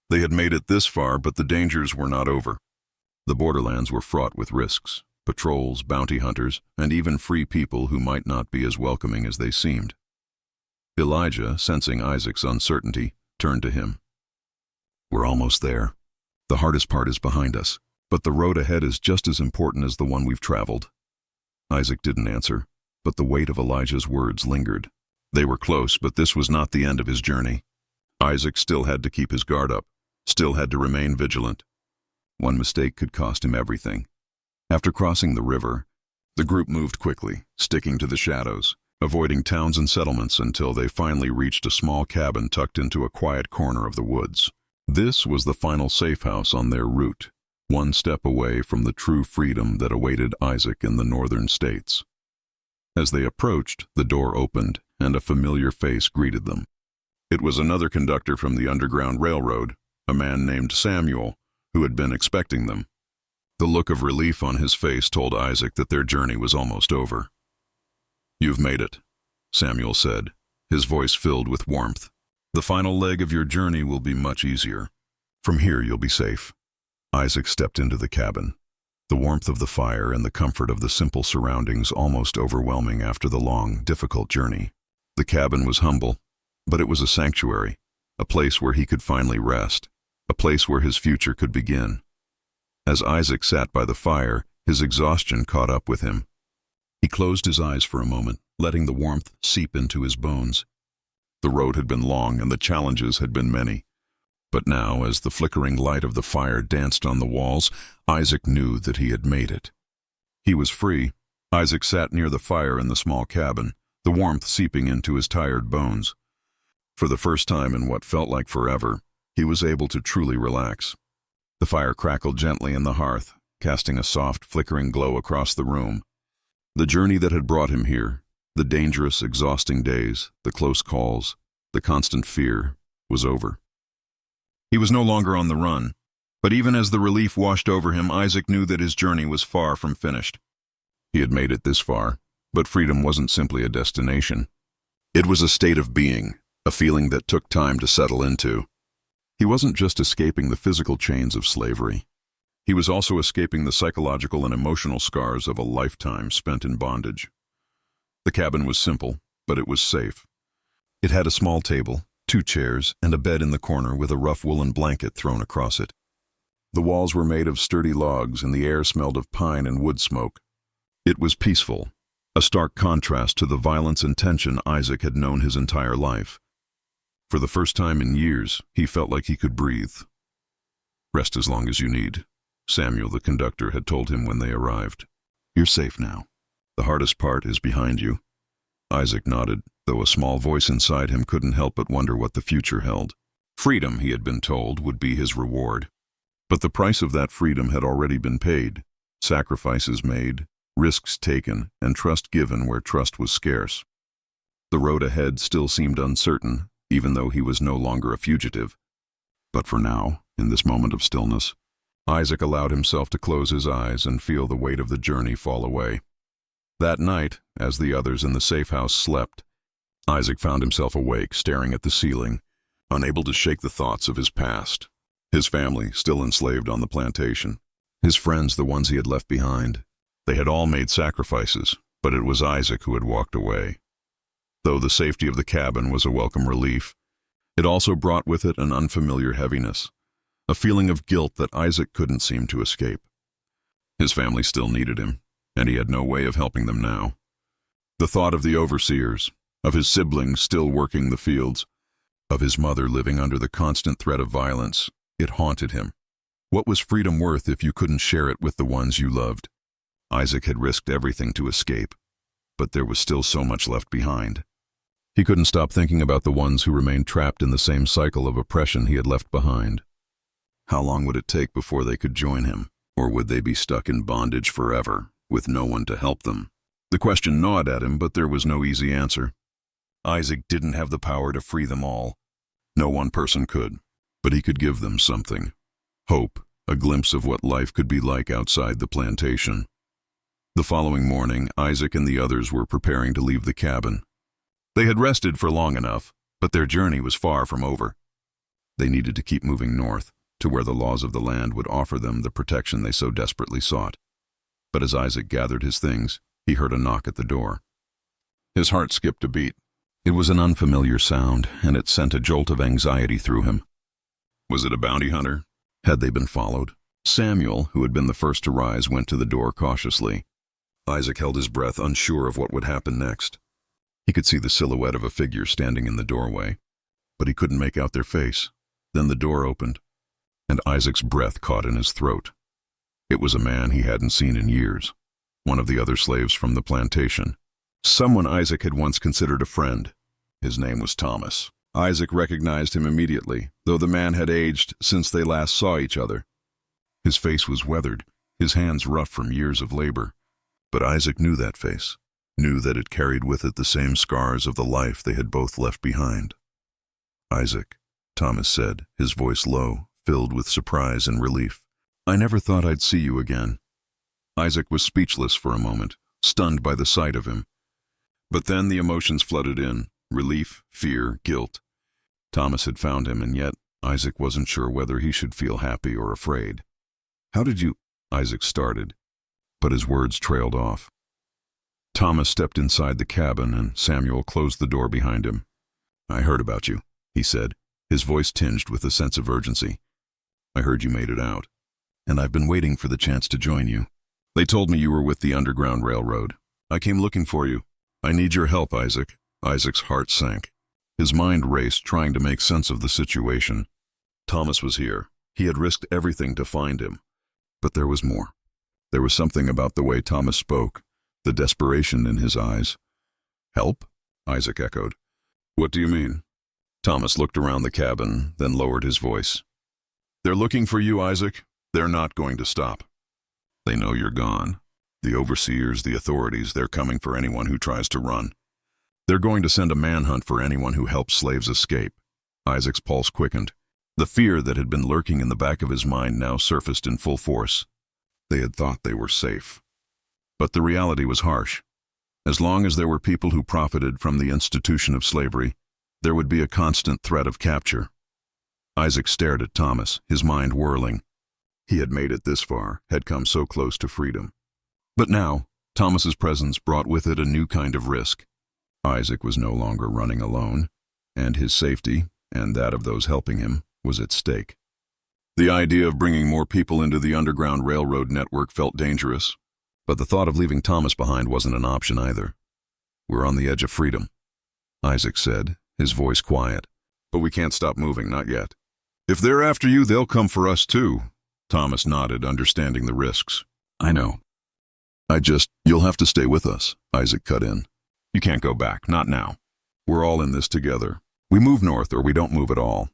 They had made it this far, but the dangers were not over. The borderlands were fraught with risks, patrols, bounty hunters, and even free people who might not be as welcoming as they seemed. Elijah, sensing Isaac's uncertainty, turned to him. "We're almost there. The hardest part is behind us, but the road ahead is just as important as the one we've traveled." Isaac didn't answer, but the weight of Elijah's words lingered. They were close, but this was not the end of his journey. Isaac still had to keep his guard up, still had to remain vigilant. One mistake could cost him everything. After crossing the river, the group moved quickly, sticking to the shadows, avoiding towns and settlements until they finally reached a small cabin tucked into a quiet corner of the woods. This was the final safe house on their route, one step away from the true freedom that awaited Isaac in the northern states. As they approached, the door opened, and a familiar face greeted them. It was another conductor from the Underground Railroad, a man named Samuel, who had been expecting them. The look of relief on his face told Isaac that their journey was almost over. "You've made it," Samuel said, his voice filled with warmth. "The final leg of your journey will be much easier. From here you'll be safe." Isaac stepped into the cabin, the warmth of the fire and the comfort of the simple surroundings almost overwhelming after the long, difficult journey. The cabin was humble, but it was a sanctuary, a place where he could finally rest, a place where his future could begin. As Isaac sat by the fire, his exhaustion caught up with him. He closed his eyes for a moment, letting the warmth seep into his bones. The road had been long and the challenges had been many. But now, as the flickering light of the fire danced on the walls, Isaac knew that he had made it. He was free. Isaac sat near the fire in the small cabin, the warmth seeping into his tired bones. For the first time in what felt like forever, he was able to truly relax. The fire crackled gently in the hearth, casting a soft, flickering glow across the room. The journey that had brought him here, the dangerous, exhausting days, the close calls, the constant fear, was over. He was no longer on the run, but even as the relief washed over him, Isaac knew that his journey was far from finished. He had made it this far, but freedom wasn't simply a destination. It was a state of being, a feeling that took time to settle into. He wasn't just escaping the physical chains of slavery. He was also escaping the psychological and emotional scars of a lifetime spent in bondage. The cabin was simple, but it was safe. It had a small table, 2 chairs, and a bed in the corner with a rough woolen blanket thrown across it. The walls were made of sturdy logs, and the air smelled of pine and wood smoke. It was peaceful, a stark contrast to the violence and tension Isaac had known his entire life. For the first time in years, he felt like he could breathe. "Rest as long as you need," Samuel, the conductor, had told him when they arrived. "You're safe now. The hardest part is behind you." Isaac nodded, though a small voice inside him couldn't help but wonder what the future held. Freedom, he had been told, would be his reward. But the price of that freedom had already been paid, sacrifices made, risks taken, and trust given where trust was scarce. The road ahead still seemed uncertain, even though he was no longer a fugitive. But for now, in this moment of stillness, Isaac allowed himself to close his eyes and feel the weight of the journey fall away. That night, as the others in the safe house slept, Isaac found himself awake, staring at the ceiling, unable to shake the thoughts of his past. His family, still enslaved on the plantation. His friends, the ones he had left behind. They had all made sacrifices, but it was Isaac who had walked away. Though the safety of the cabin was a welcome relief, it also brought with it an unfamiliar heaviness, a feeling of guilt that Isaac couldn't seem to escape. His family still needed him, and he had no way of helping them now. The thought of the overseers, of his siblings still working the fields, of his mother living under the constant threat of violence, it haunted him. What was freedom worth if you couldn't share it with the ones you loved? Isaac had risked everything to escape, but there was still so much left behind. He couldn't stop thinking about the ones who remained trapped in the same cycle of oppression he had left behind. How long would it take before they could join him? Or would they be stuck in bondage forever, with no one to help them? The question gnawed at him, but there was no easy answer. Isaac didn't have the power to free them all. No one person could, but he could give them something. Hope, a glimpse of what life could be like outside the plantation. The following morning, Isaac and the others were preparing to leave the cabin. They had rested for long enough, but their journey was far from over. They needed to keep moving north, to where the laws of the land would offer them the protection they so desperately sought. But as Isaac gathered his things, he heard a knock at the door. His heart skipped a beat. It was an unfamiliar sound, and it sent a jolt of anxiety through him. Was it a bounty hunter? Had they been followed? Samuel, who had been the first to rise, went to the door cautiously. Isaac held his breath, unsure of what would happen next. He could see the silhouette of a figure standing in the doorway, but he couldn't make out their face. Then the door opened, and Isaac's breath caught in his throat. It was a man he hadn't seen in years, one of the other slaves from the plantation. Someone Isaac had once considered a friend. His name was Thomas. Isaac recognized him immediately, though the man had aged since they last saw each other. His face was weathered, his hands rough from years of labor. But Isaac knew that face, knew that it carried with it the same scars of the life they had both left behind. "Isaac," Thomas said, his voice low, filled with surprise and relief. "I never thought I'd see you again." Isaac was speechless for a moment, stunned by the sight of him. But then the emotions flooded in, relief, fear, guilt. Thomas had found him, and yet Isaac wasn't sure whether he should feel happy or afraid. "How did you—" Isaac started, but his words trailed off. Thomas stepped inside the cabin, and Samuel closed the door behind him. "I heard about you," he said, his voice tinged with a sense of urgency. "I heard you made it out, and I've been waiting for the chance to join you. They told me you were with the Underground Railroad. I came looking for you. I need your help, Isaac." Isaac's heart sank. His mind raced, trying to make sense of the situation. Thomas was here. He had risked everything to find him. But there was more. There was something about the way Thomas spoke, the desperation in his eyes. "Help?" Isaac echoed. "What do you mean?" Thomas looked around the cabin, then lowered his voice. "They're looking for you, Isaac. They're not going to stop." They know you're gone. The overseers, the authorities, they're coming for anyone who tries to run. They're going to send a manhunt for anyone who helps slaves escape. Isaac's pulse quickened. The fear that had been lurking in the back of his mind now surfaced in full force. They had thought they were safe. But the reality was harsh. As long as there were people who profited from the institution of slavery, there would be a constant threat of capture. Isaac stared at Thomas, his mind whirling. He had made it this far, had come so close to freedom. But now, Thomas's presence brought with it a new kind of risk. Isaac was no longer running alone, and his safety, and that of those helping him, was at stake. The idea of bringing more people into the Underground Railroad network felt dangerous, but the thought of leaving Thomas behind wasn't an option either. "We're on the edge of freedom," Isaac said, his voice quiet. "But we can't stop moving, not yet." "If they're after you, they'll come for us too," Thomas nodded, understanding the risks. "I know. You'll have to stay with us," Isaac cut in. "You can't go back, not now. We're all in this together. We move north or we don't move at all."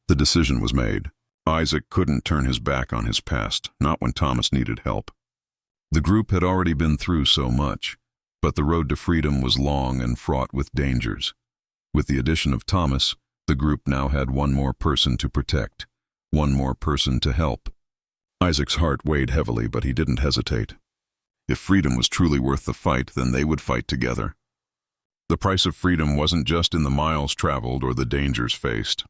The decision was made. Isaac couldn't turn his back on his past, not when Thomas needed help. The group had already been through so much, but the road to freedom was long and fraught with dangers. With the addition of Thomas, the group now had one more person to protect, one more person to help. Isaac's heart weighed heavily, but he didn't hesitate. If freedom was truly worth the fight, then they would fight together. The price of freedom wasn't just in the miles traveled or the dangers faced.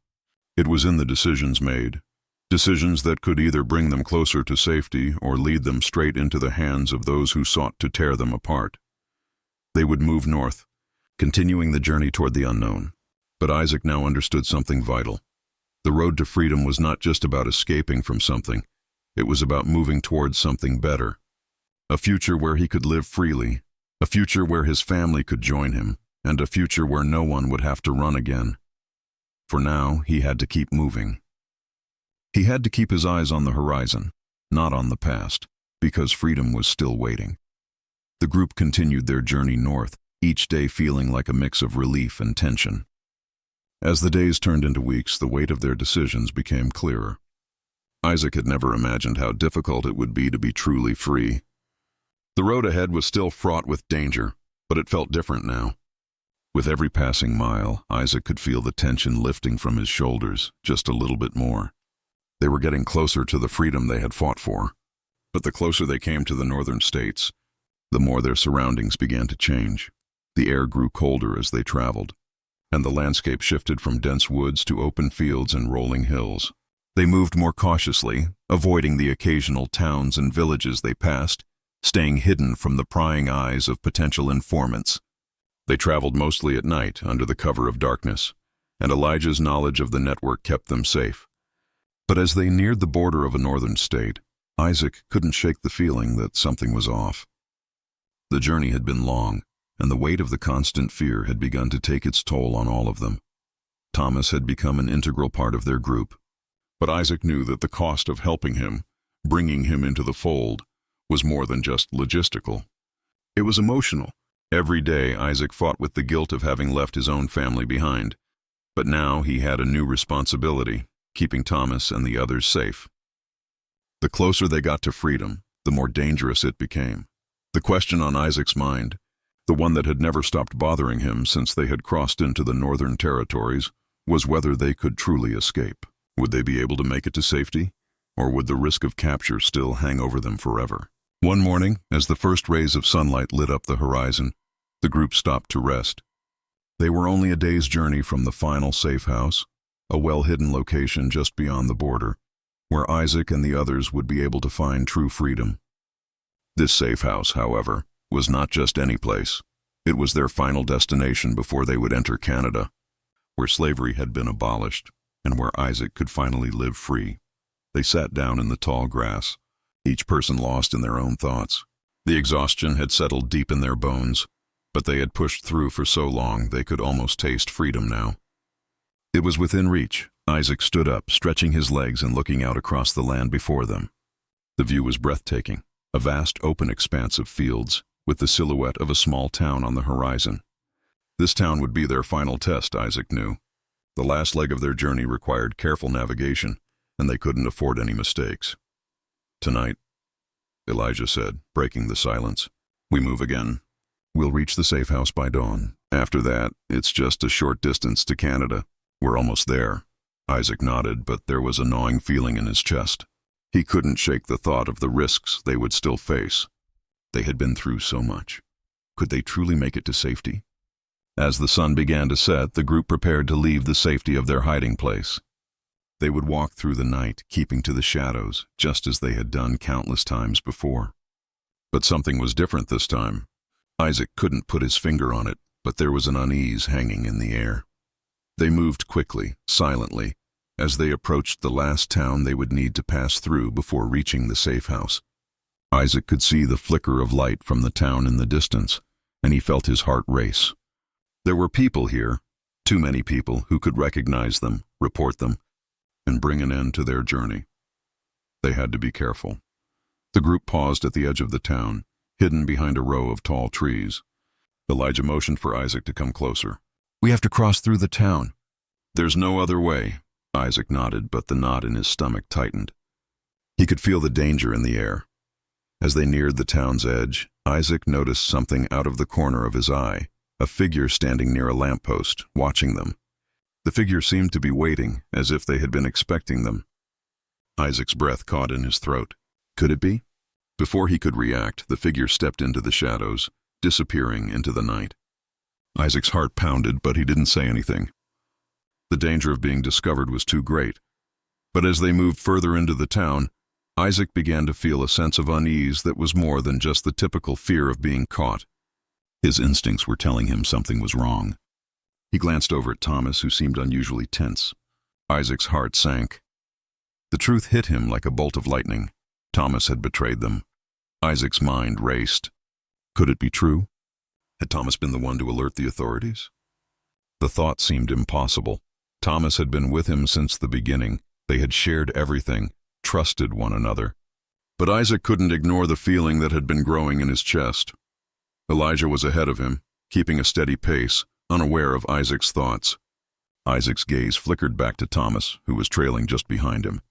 It was in the decisions made. Decisions that could either bring them closer to safety or lead them straight into the hands of those who sought to tear them apart. They would move north, continuing the journey toward the unknown. But Isaac now understood something vital. The road to freedom was not just about escaping from something. It was about moving towards something better. A future where he could live freely, a future where his family could join him, and a future where no one would have to run again. For now, he had to keep moving. He had to keep his eyes on the horizon, not on the past, because freedom was still waiting. The group continued their journey north, each day feeling like a mix of relief and tension. As the days turned into weeks, the weight of their decisions became clearer. Isaac had never imagined how difficult it would be to be truly free. The road ahead was still fraught with danger, but it felt different now. With every passing mile, Isaac could feel the tension lifting from his shoulders just a little bit more. They were getting closer to the freedom they had fought for. But the closer they came to the northern states, the more their surroundings began to change. The air grew colder as they traveled, and the landscape shifted from dense woods to open fields and rolling hills. They moved more cautiously, avoiding the occasional towns and villages they passed, staying hidden from the prying eyes of potential informants. They traveled mostly at night under the cover of darkness, and Elijah's knowledge of the network kept them safe. But as they neared the border of a northern state, Isaac couldn't shake the feeling that something was off. The journey had been long, and the weight of the constant fear had begun to take its toll on all of them. Thomas had become an integral part of their group, but Isaac knew that the cost of helping him, bringing him into the fold, was more than just logistical. It was emotional. Every day Isaac fought with the guilt of having left his own family behind, but now he had a new responsibility, keeping Thomas and the others safe. The closer they got to freedom, the more dangerous it became. The question on Isaac's mind, the one that had never stopped bothering him since they had crossed into the northern territories, was whether they could truly escape. Would they be able to make it to safety, or would the risk of capture still hang over them forever? One morning, as the first rays of sunlight lit up the horizon, the group stopped to rest. They were only a day's journey from the final safe house, a well-hidden location just beyond the border, where Isaac and the others would be able to find true freedom. This safe house, however, was not just any place. It was their final destination before they would enter Canada, where slavery had been abolished, and where Isaac could finally live free. They sat down in the tall grass, each person lost in their own thoughts. The exhaustion had settled deep in their bones, but they had pushed through for so long they could almost taste freedom now. It was within reach. Isaac stood up, stretching his legs and looking out across the land before them. The view was breathtaking, a vast open expanse of fields, with the silhouette of a small town on the horizon. This town would be their final test, Isaac knew. The last leg of their journey required careful navigation, and they couldn't afford any mistakes. Tonight, Elijah said, breaking the silence. We move again. We'll reach the safe house by dawn. After that, it's just a short distance to Canada. We're almost there. Isaac nodded, but there was a gnawing feeling in his chest. He couldn't shake the thought of the risks they would still face. They had been through so much. Could they truly make it to safety? As the sun began to set, the group prepared to leave the safety of their hiding place. They would walk through the night, keeping to the shadows, just as they had done countless times before. But something was different this time. Isaac couldn't put his finger on it, but there was an unease hanging in the air. They moved quickly, silently, as they approached the last town they would need to pass through before reaching the safe house. Isaac could see the flicker of light from the town in the distance, and he felt his heart race. There were people here, too many people who could recognize them, report them, and bring an end to their journey. They had to be careful. The group paused at the edge of the town, hidden behind a row of tall trees. Elijah motioned for Isaac to come closer. We have to cross through the town. There's no other way. Isaac nodded, but the knot in his stomach tightened. He could feel the danger in the air. As they neared the town's edge, Isaac noticed something out of the corner of his eye, a figure standing near a lamppost, watching them. The figure seemed to be waiting, as if they had been expecting them. Isaac's breath caught in his throat. Could it be? Before he could react, the figure stepped into the shadows, disappearing into the night. Isaac's heart pounded, but he didn't say anything. The danger of being discovered was too great. But as they moved further into the town, Isaac began to feel a sense of unease that was more than just the typical fear of being caught. His instincts were telling him something was wrong. He glanced over at Thomas, who seemed unusually tense. Isaac's heart sank. The truth hit him like a bolt of lightning. Thomas had betrayed them. Isaac's mind raced. Could it be true? Had Thomas been the one to alert the authorities? The thought seemed impossible. Thomas had been with him since the beginning. They had shared everything, trusted one another. But Isaac couldn't ignore the feeling that had been growing in his chest. Elijah was ahead of him, keeping a steady pace, unaware of Isaac's thoughts. Isaac's gaze flickered back to Thomas, who was trailing just behind him.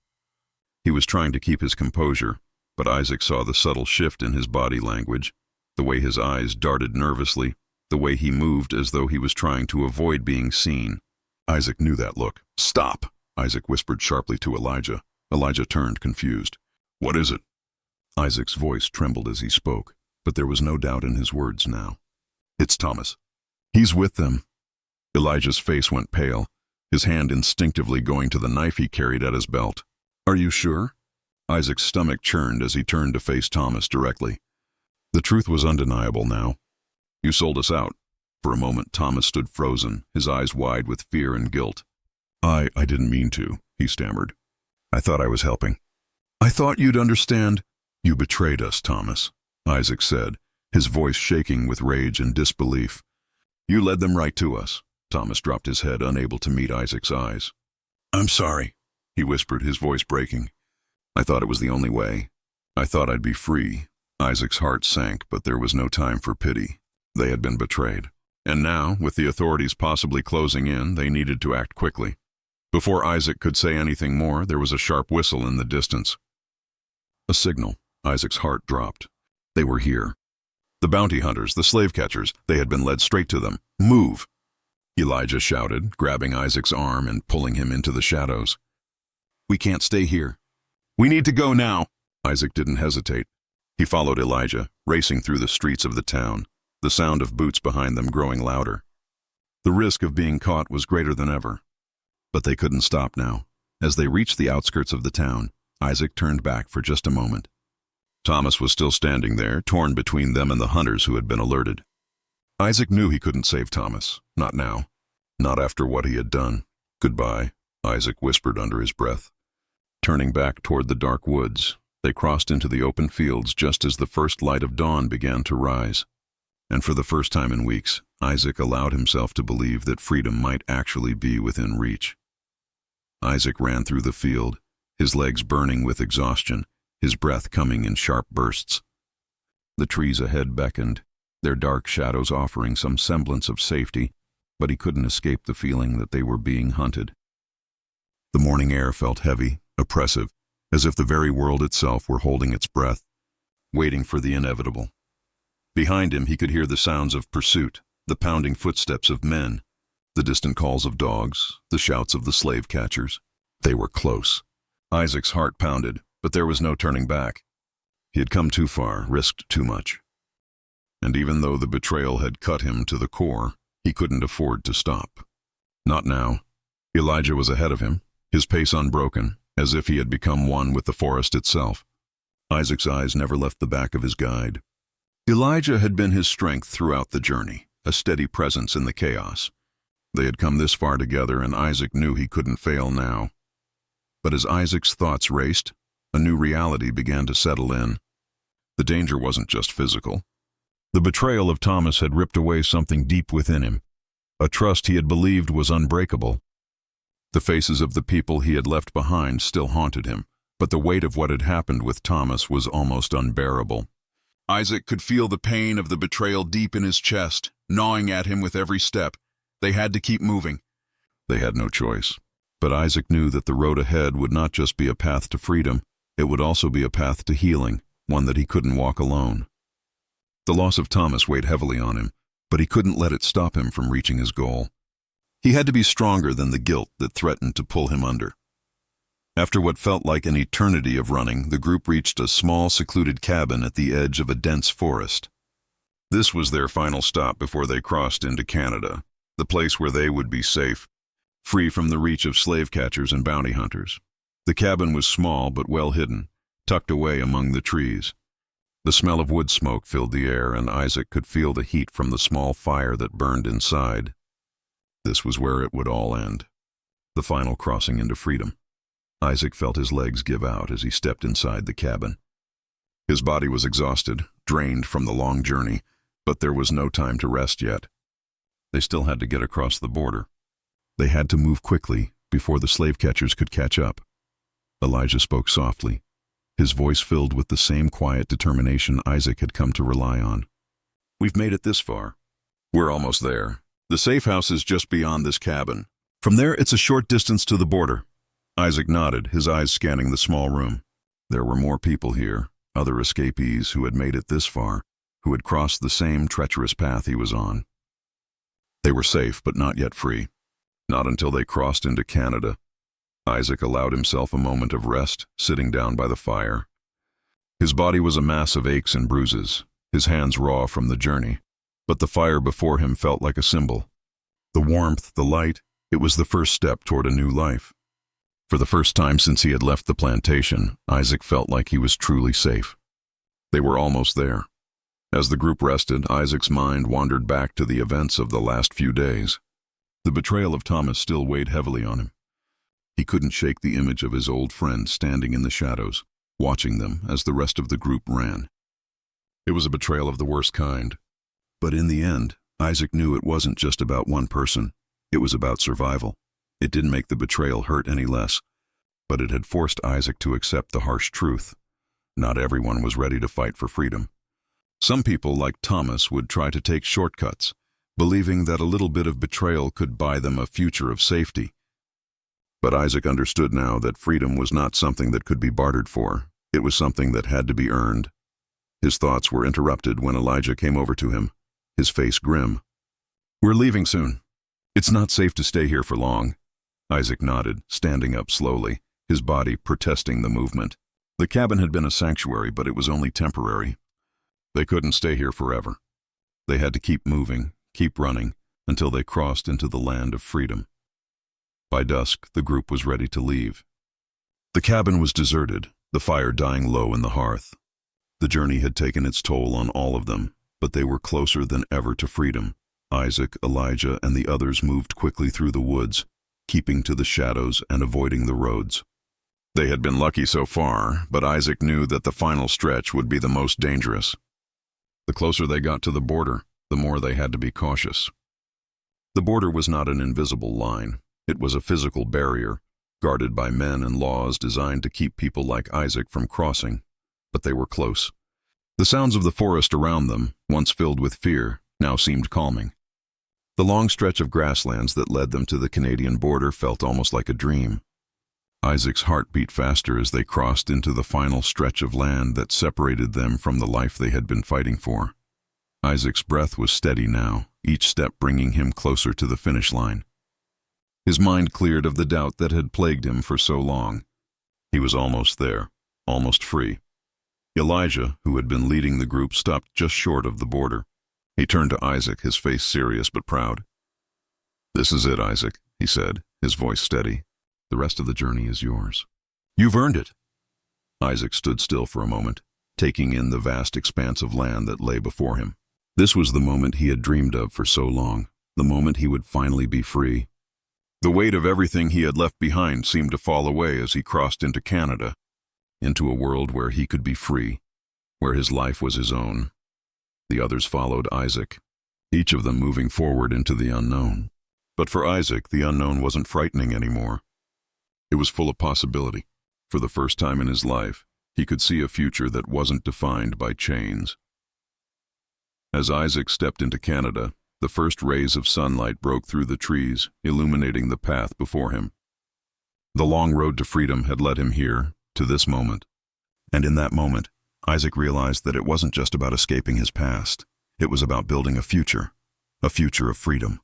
He was trying to keep his composure, but Isaac saw the subtle shift in his body language, the way his eyes darted nervously, the way he moved as though he was trying to avoid being seen. Isaac knew that look. Stop! Isaac whispered sharply to Elijah. Elijah turned, confused. What is it? Isaac's voice trembled as he spoke, but there was no doubt in his words now. It's Thomas. He's with them. Elijah's face went pale, his hand instinctively going to the knife he carried at his belt. Are you sure? Isaac's stomach churned as he turned to face Thomas directly. The truth was undeniable now. You sold us out. For a moment, Thomas stood frozen, his eyes wide with fear and guilt. I didn't mean to, he stammered. I thought I was helping. I thought you'd understand. You betrayed us, Thomas, Isaac said, his voice shaking with rage and disbelief. You led them right to us. Thomas dropped his head, unable to meet Isaac's eyes. I'm sorry, he whispered, his voice breaking. I thought it was the only way. I thought I'd be free. Isaac's heart sank, but there was no time for pity. They had been betrayed. And now, with the authorities possibly closing in, they needed to act quickly. Before Isaac could say anything more, there was a sharp whistle in the distance. A signal. Isaac's heart dropped. They were here. The bounty hunters, the slave catchers, they had been led straight to them. Move! Elijah shouted, grabbing Isaac's arm and pulling him into the shadows. We can't stay here. We need to go now! Isaac didn't hesitate. He followed Elijah, racing through the streets of the town, the sound of boots behind them growing louder. The risk of being caught was greater than ever. But they couldn't stop now. As they reached the outskirts of the town, Isaac turned back for just a moment. Thomas was still standing there, torn between them and the hunters who had been alerted. Isaac knew he couldn't save Thomas. Not now. Not after what he had done. Goodbye, Isaac whispered under his breath. Turning back toward the dark woods, they crossed into the open fields just as the first light of dawn began to rise. And for the first time in weeks, Isaac allowed himself to believe that freedom might actually be within reach. Isaac ran through the field, his legs burning with exhaustion, his breath coming in sharp bursts. The trees ahead beckoned, their dark shadows offering some semblance of safety, but he couldn't escape the feeling that they were being hunted. The morning air felt heavy, oppressive, as if the very world itself were holding its breath. waiting for the inevitable. Behind him, he could hear the sounds of pursuit, the pounding footsteps of men, the distant calls of dogs, the shouts of the slave catchers. They were close. Isaac's heart pounded, but there was no turning back. He had come too far, risked too much. And even though the betrayal had cut him to the core, he couldn't afford to stop. Not now. Elijah was ahead of him, his pace unbroken, as if he had become one with the forest itself. Isaac's eyes never left the back of his guide. Elijah had been his strength throughout the journey, a steady presence in the chaos. They had come this far together, and Isaac knew he couldn't fail now. But as Isaac's thoughts raced, a new reality began to settle in. The danger wasn't just physical. The betrayal of Thomas had ripped away something deep within him, a trust he had believed was unbreakable. The faces of the people he had left behind still haunted him, but the weight of what had happened with Thomas was almost unbearable. Isaac could feel the pain of the betrayal deep in his chest, gnawing at him with every step. They had to keep moving. They had no choice. But Isaac knew that the road ahead would not just be a path to freedom, it would also be a path to healing, one that he couldn't walk alone. The loss of Thomas weighed heavily on him, but he couldn't let it stop him from reaching his goal. He had to be stronger than the guilt that threatened to pull him under. After what felt like an eternity of running, the group reached a small, secluded cabin at the edge of a dense forest. This was their final stop before they crossed into Canada, the place where they would be safe, free from the reach of slave catchers and bounty hunters. The cabin was small but well hidden, tucked away among the trees. The smell of wood smoke filled the air, and Isaac could feel the heat from the small fire that burned inside. This was where it would all end, the final crossing into freedom. Isaac felt his legs give out as he stepped inside the cabin. His body was exhausted, drained from the long journey, but there was no time to rest yet. They still had to get across the border. They had to move quickly before the slave catchers could catch up. Elijah spoke softly, his voice filled with the same quiet determination Isaac had come to rely on. "We've made it this far. We're almost there. The safe house is just beyond this cabin. From there, it's a short distance to the border." Isaac nodded, his eyes scanning the small room. There were more people here, other escapees who had made it this far, who had crossed the same treacherous path he was on. They were safe, but not yet free. Not until they crossed into Canada. Isaac allowed himself a moment of rest, sitting down by the fire. His body was a mass of aches and bruises, his hands raw from the journey, but the fire before him felt like a symbol. The warmth, the light, it was the first step toward a new life. For the first time since he had left the plantation, Isaac felt like he was truly safe. They were almost there. As the group rested, Isaac's mind wandered back to the events of the last few days. The betrayal of Thomas still weighed heavily on him. He couldn't shake the image of his old friend standing in the shadows, watching them as the rest of the group ran. It was a betrayal of the worst kind. But in the end, Isaac knew it wasn't just about one person. It was about survival. It didn't make the betrayal hurt any less, but it had forced Isaac to accept the harsh truth. Not everyone was ready to fight for freedom. Some people, like Thomas, would try to take shortcuts, believing that a little bit of betrayal could buy them a future of safety. But Isaac understood now that freedom was not something that could be bartered for. It was something that had to be earned. His thoughts were interrupted when Elijah came over to him, his face grim. "We're leaving soon. It's not safe to stay here for long." Isaac nodded, standing up slowly, his body protesting the movement. The cabin had been a sanctuary, but it was only temporary. They couldn't stay here forever. They had to keep moving, keep running, until they crossed into the land of freedom. By dusk, the group was ready to leave. The cabin was deserted, the fire dying low in the hearth. The journey had taken its toll on all of them, but they were closer than ever to freedom. Isaac, Elijah, and the others moved quickly through the woods, keeping to the shadows and avoiding the roads. They had been lucky so far, but Isaac knew that the final stretch would be the most dangerous. The closer they got to the border, the more they had to be cautious. The border was not an invisible line. It was a physical barrier, guarded by men and laws designed to keep people like Isaac from crossing. But they were close. The sounds of the forest around them, once filled with fear, now seemed calming. The long stretch of grasslands that led them to the Canadian border felt almost like a dream. Isaac's heart beat faster as they crossed into the final stretch of land that separated them from the life they had been fighting for. Isaac's breath was steady now, each step bringing him closer to the finish line. His mind cleared of the doubt that had plagued him for so long. He was almost there, almost free. Elijah, who had been leading the group, stopped just short of the border. He turned to Isaac, his face serious but proud. "This is it, Isaac," he said, his voice steady. "The rest of the journey is yours. You've earned it." Isaac stood still for a moment, taking in the vast expanse of land that lay before him. This was the moment he had dreamed of for so long, the moment he would finally be free. The weight of everything he had left behind seemed to fall away as he crossed into Canada, into a world where he could be free, where his life was his own. The others followed Isaac, each of them moving forward into the unknown. But for Isaac, the unknown wasn't frightening anymore. It was full of possibility. For the first time in his life, he could see a future that wasn't defined by chains. As Isaac stepped into Canada, the first rays of sunlight broke through the trees, illuminating the path before him. The long road to freedom had led him here, to this moment. And in that moment, Isaac realized that it wasn't just about escaping his past. It was about building a future of freedom.